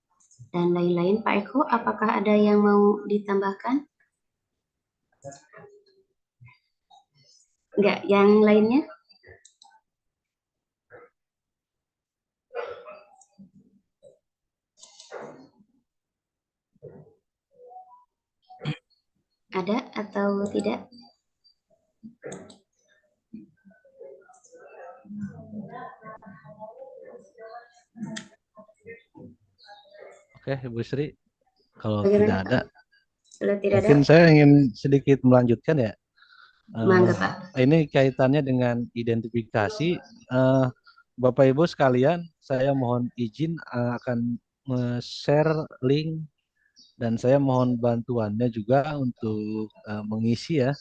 dan lain-lain? Pak Eko, apakah ada yang mau ditambahkan? Enggak, yang lainnya? Ada atau tidak? Oke, Ibu Sri, kalau Bagaimana, tidak ada, Kalau tidak ada, mungkin saya ingin sedikit melanjutkan ya. mangga Pak. Ini kaitannya dengan identifikasi. Bapak Ibu sekalian, saya mohon izin akan share link dan saya mohon bantuannya juga untuk mengisi ya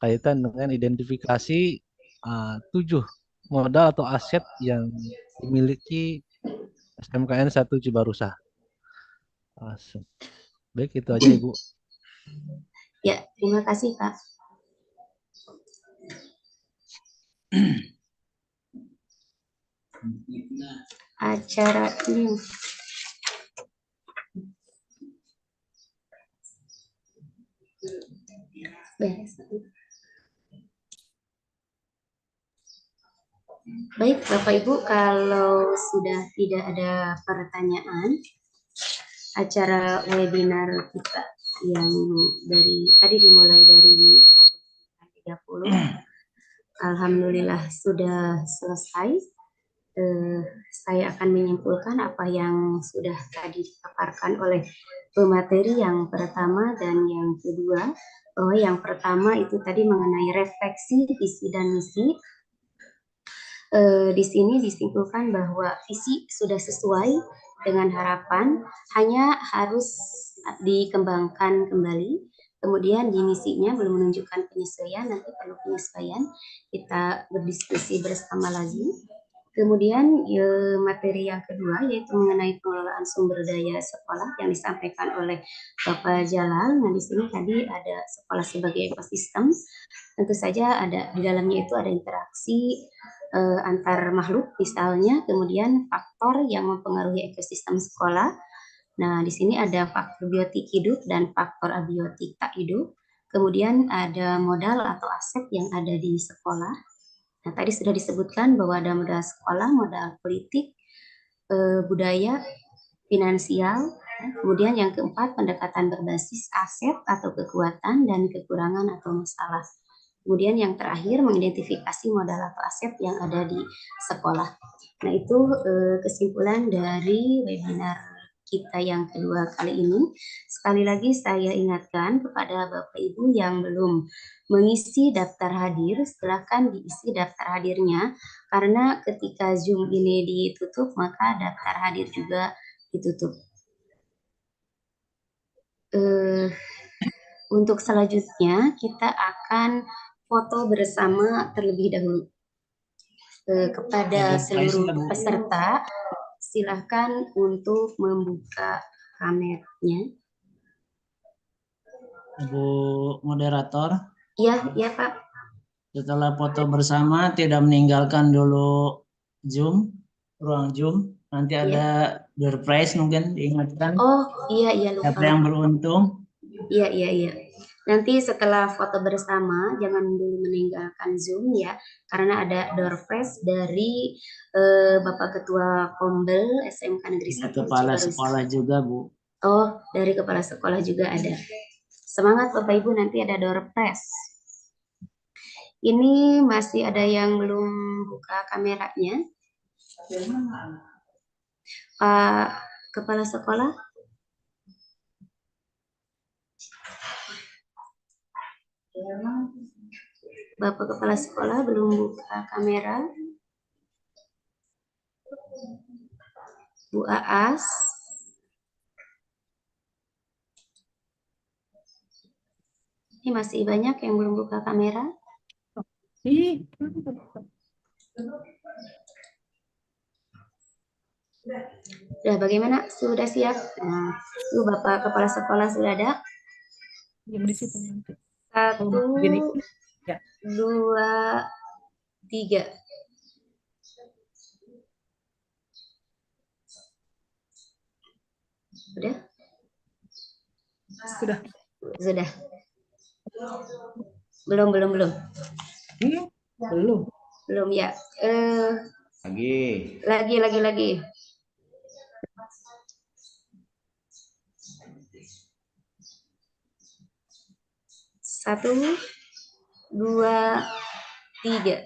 kaitan dengan identifikasi 7 modal atau aset yang dimiliki SMKN 1 Cibarusah. Baik, itu aja Ibu. Ya, terima kasih Pak. Acara ini beres. Baik, Bapak Ibu, kalau sudah tidak ada pertanyaan, acara webinar kita yang dari tadi dimulai dari pukul 30, alhamdulillah sudah selesai. Saya akan menyimpulkan apa yang sudah tadi dipaparkan oleh pemateri yang pertama dan yang kedua. Bahwa yang pertama itu tadi mengenai refleksi visi dan misi. Di sini disimpulkan bahwa visi sudah sesuai dengan harapan, hanya harus dikembangkan kembali. Kemudian di misinya belum menunjukkan penyesuaian, nanti perlu penyesuaian. Kita berdiskusi bersama lagi. Kemudian materi yang kedua yaitu mengenai pengelolaan sumber daya sekolah yang disampaikan oleh Bapak Jalal. Nah, di sini tadi ada sekolah sebagai ekosistem. Tentu saja ada di dalamnya itu ada interaksi antar makhluk misalnya, kemudian faktor yang mempengaruhi ekosistem sekolah. Nah, di sini ada faktor biotik hidup dan faktor abiotik tak hidup. Kemudian ada modal atau aset yang ada di sekolah. Nah, tadi sudah disebutkan bahwa ada modal sekolah, modal politik, budaya, finansial. Kemudian yang keempat, pendekatan berbasis aset atau kekuatan dan kekurangan atau masalah. Kemudian yang terakhir, mengidentifikasi modal atau aset yang ada di sekolah. Nah, itu kesimpulan dari webinar kita yang kedua kali ini. Sekali lagi saya ingatkan kepada Bapak Ibu yang belum mengisi daftar hadir, silakan diisi daftar hadirnya, karena ketika Zoom ini ditutup, maka daftar hadir juga ditutup. Untuk selanjutnya, kita akan foto bersama terlebih dahulu. Kepada seluruh peserta, silakan untuk membuka kameranya. Ibu moderator. Iya Pak. Setelah foto bersama tidak meninggalkan dulu ruang Zoom. Nanti ada door prize mungkin diingatkan. Oh iya lupa. Siapa yang beruntung? Iya. Nanti setelah foto bersama jangan dulu meninggalkan Zoom ya, karena ada door prize dari Bapak Ketua Kombel SMK Negeri 1 Kepala sekolah juga Bu. Oh, dari kepala sekolah juga ada. Semangat Bapak Ibu, nanti ada door prize. Ini masih ada yang belum buka kameranya. Pak Kepala Sekolah. Bapak Kepala Sekolah belum buka kamera. Bu Aas. Ini masih banyak yang belum buka kamera. Sudah bagaimana? Sudah siap? Nah, Bapak Kepala Sekolah sudah ada? Gini. 1, Ya. 2, 3. Udah? Sudah. Sudah. Belum. Belum. Belum ya. Lagi. Lagi. 1, 2, 3.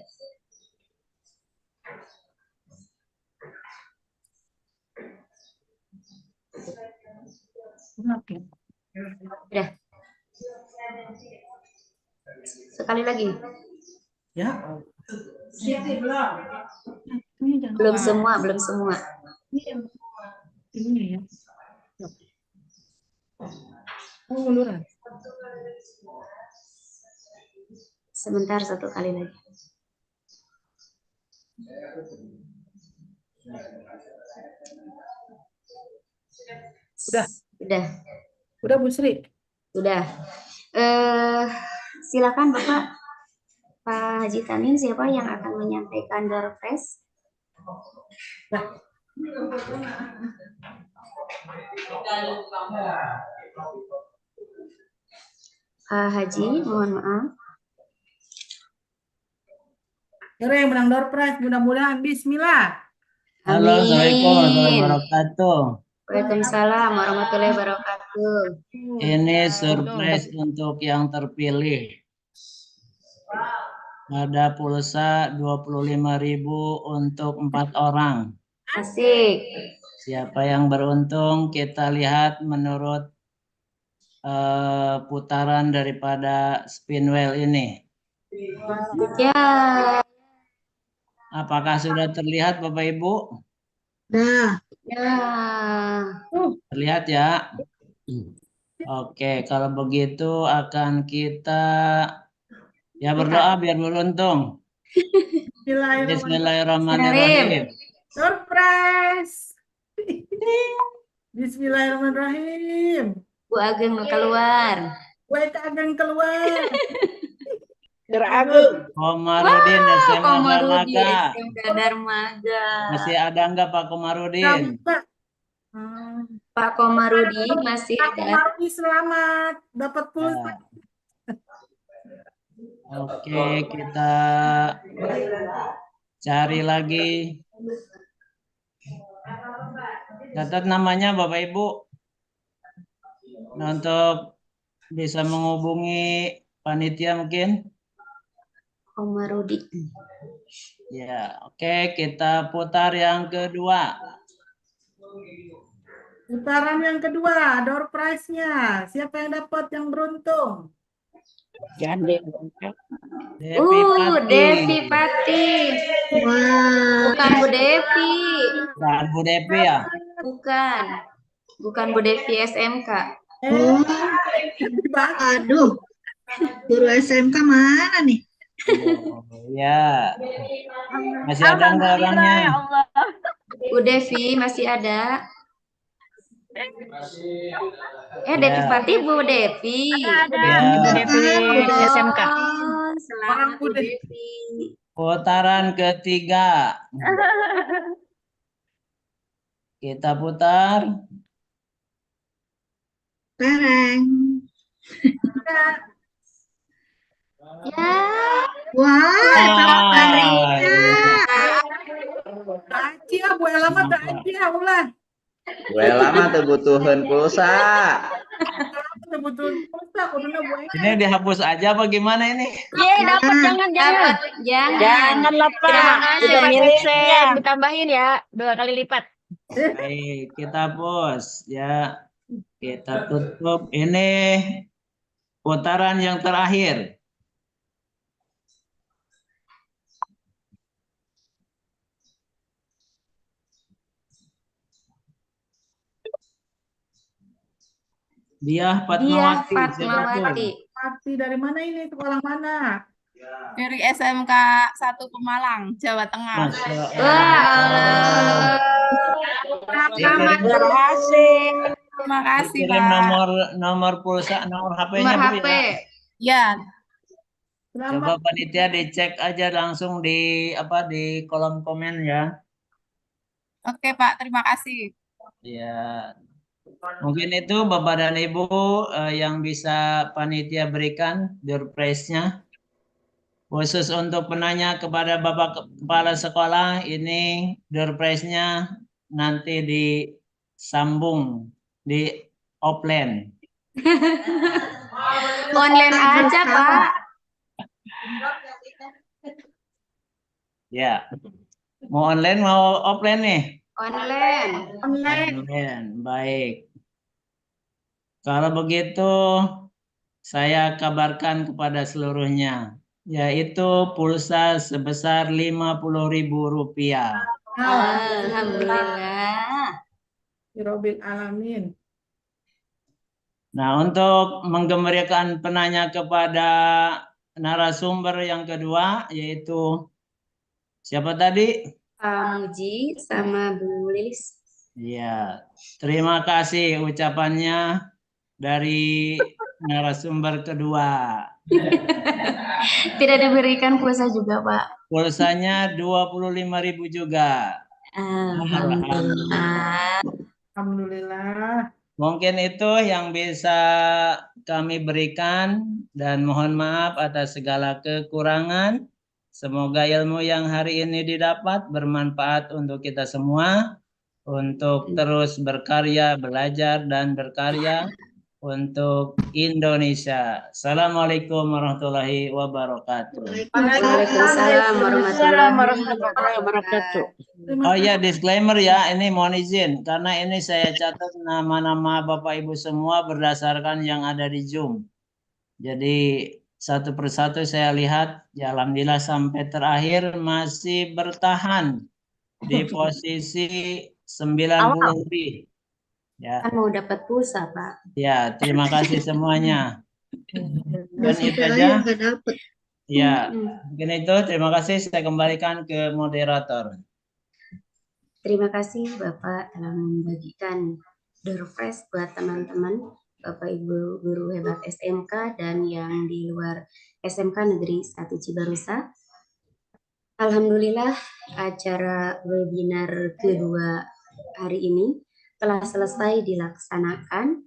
Oke. Udah. Sekali lagi. Ya. Belum semua. Ini ya. Oh, munduran. Sebentar, 1 kali lagi. Udah Bu Sri. Sudah. Silakan Bapak Pak Haji Tamin, siapa yang akan menyampaikan door prize? Pak Haji, mohon maaf. Kira yang menang door prize, mudah-mudahan. Bismillah. Halo, Assalamualaikum warahmatullahi wabarakatuh. Waalaikumsalam warahmatullahi wabarakatuh. Ini surprise untuk yang terpilih. Ada pulsa 25.000 untuk 4 orang. Asik. Siapa yang beruntung, kita lihat menurut putaran daripada spin wheel ini. Ya. Apakah sudah terlihat Bapak Ibu? Nah, Ya. Terlihat ya? Oke, kalau begitu akan kita ya berdoa biar beruntung. Bismillahirrahmanirrahim. Surprise. Bismillahirrahmanirrahim. Bu Ageng mau keluar. Ageng keluar. Komarudin SMA Komarudin Darmaga. SMK Darmaga. Masih ada enggak Pak Komarudin? Pak Komarudin masih Pak ada. Komarudin selamat dapat pulsa. Oke, kita cari lagi. Catat namanya Bapak Ibu. Nah, untuk bisa menghubungi panitia mungkin. Komarudin. Ya, oke, kita putar yang kedua. Putaran yang kedua, door prize-nya. Siapa yang dapat yang beruntung? Devi Pati. wah, Bukan Bu Devi. Bukan Bu Devi ya? Bukan Bu Devi SMK. oh, aduh, guru SMK mana nih? Oh, ya. Masih ada nggak orangnya? Bu Devi masih ada. Devi Pati Bu Devi. Ya. SMK. Selamat Bu Devi. Putaran ketiga. Kita putar. Tereng. Ya. Wah, Aci Bu Elama tak Aci ulah. Lama kebutuhan pulsa. Kebutuhan pulsa kuduna Bu. Ini dihapus aja apa gimana ini? Dapat jangan lupa. Udah milih ditambahin ya 2 kali lipat. Baik, kita pause ya. Kita tutup. Ini putaran yang terakhir. Dia Fatmawati. Fatmawati dari mana ini? Sekolah mana? Dari SMK 1 Pemalang, Jawa Tengah. Berhasil. Terima kasih, Kirim Pak. nomor pulsa, nomor HP-nya Bu ya. Ya, Coba panitia dicek aja langsung di di kolom komen ya. oke Pak, terima kasih. Ya, mungkin itu Bapak dan Ibu yang bisa panitia berikan door prize-nya. Khusus untuk penanya kepada Bapak Kepala Sekolah, ini door prize-nya nanti disambung di offline. Online aja, Pak. Ya, mau online mau offline nih? Online. Online, baik. Kalau begitu, saya kabarkan kepada seluruhnya, yaitu pulsa sebesar Rp50.000. Alhamdulillah. Rabbil alamin. Nah, untuk menggembirakan penanya kepada narasumber yang kedua, yaitu siapa tadi? Pak Muji sama Bu Lilis. Ya, terima kasih ucapannya dari narasumber kedua. Tidak diberikan pulsa juga, Pak. Pulsanya 25.000 juga. Alhamdulillah. Alhamdulillah. Mungkin itu yang bisa kami berikan dan mohon maaf atas segala kekurangan. Semoga ilmu yang hari ini didapat bermanfaat untuk kita semua untuk terus berkarya, belajar dan berkarya untuk Indonesia. Assalamualaikum warahmatullahi wabarakatuh. Waalaikumsalam warahmatullahi wabarakatuh. Oh ya, disclaimer ya, ini mohon izin karena ini saya catat nama-nama Bapak Ibu semua berdasarkan yang ada di Zoom. Jadi satu persatu saya lihat, ya alhamdulillah sampai terakhir masih bertahan di posisi 90 lebih. Ya. Kan mau dapat pulsa, Pak. Ya, terima kasih semuanya. Dan itu Sampai aja. akhir nggak dapet. Ya, mungkin itu. Terima kasih. Saya kembalikan ke moderator. Terima kasih Bapak telah membagikan door prize buat teman-teman Bapak Ibu guru hebat SMK dan yang di luar SMK Negeri 1 Cibarusa. Alhamdulillah acara webinar kedua hari ini telah selesai dilaksanakan.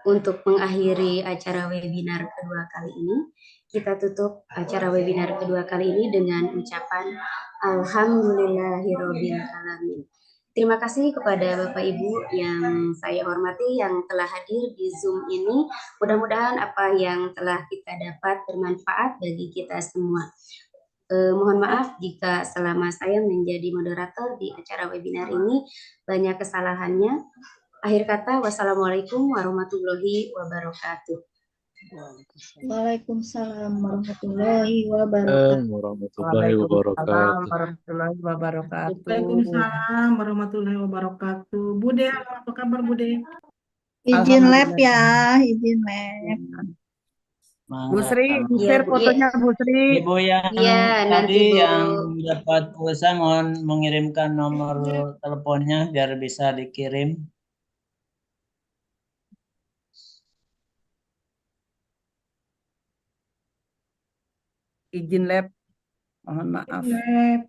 Untuk mengakhiri acara webinar kedua kali ini, kita tutup acara webinar kedua kali ini dengan ucapan Alhamdulillahirobbil alamin. Terima kasih kepada Bapak Ibu yang saya hormati yang telah hadir di Zoom ini. Mudah-mudahan apa yang telah kita dapat bermanfaat bagi kita semua. Mohon maaf jika selama saya menjadi moderator di acara webinar ini banyak kesalahannya. Akhir kata, wassalamualaikum warahmatullahi wabarakatuh. Waalaikumsalam warahmatullahi wabarakatuh. Warahmatullahi wabarakatuh. Warahmatullahi wabarakatuh. Waalaikumsalam warahmatullahi wabarakatuh. Bude, apa kabar Bude? Izin lab ya, izin lab. Bu Sri, share fotonya Bu Sri. Ibu yang tadi yang dapat pulsa mohon mengirimkan nomor teleponnya biar bisa dikirim. Izin lab, mohon maaf. Lab.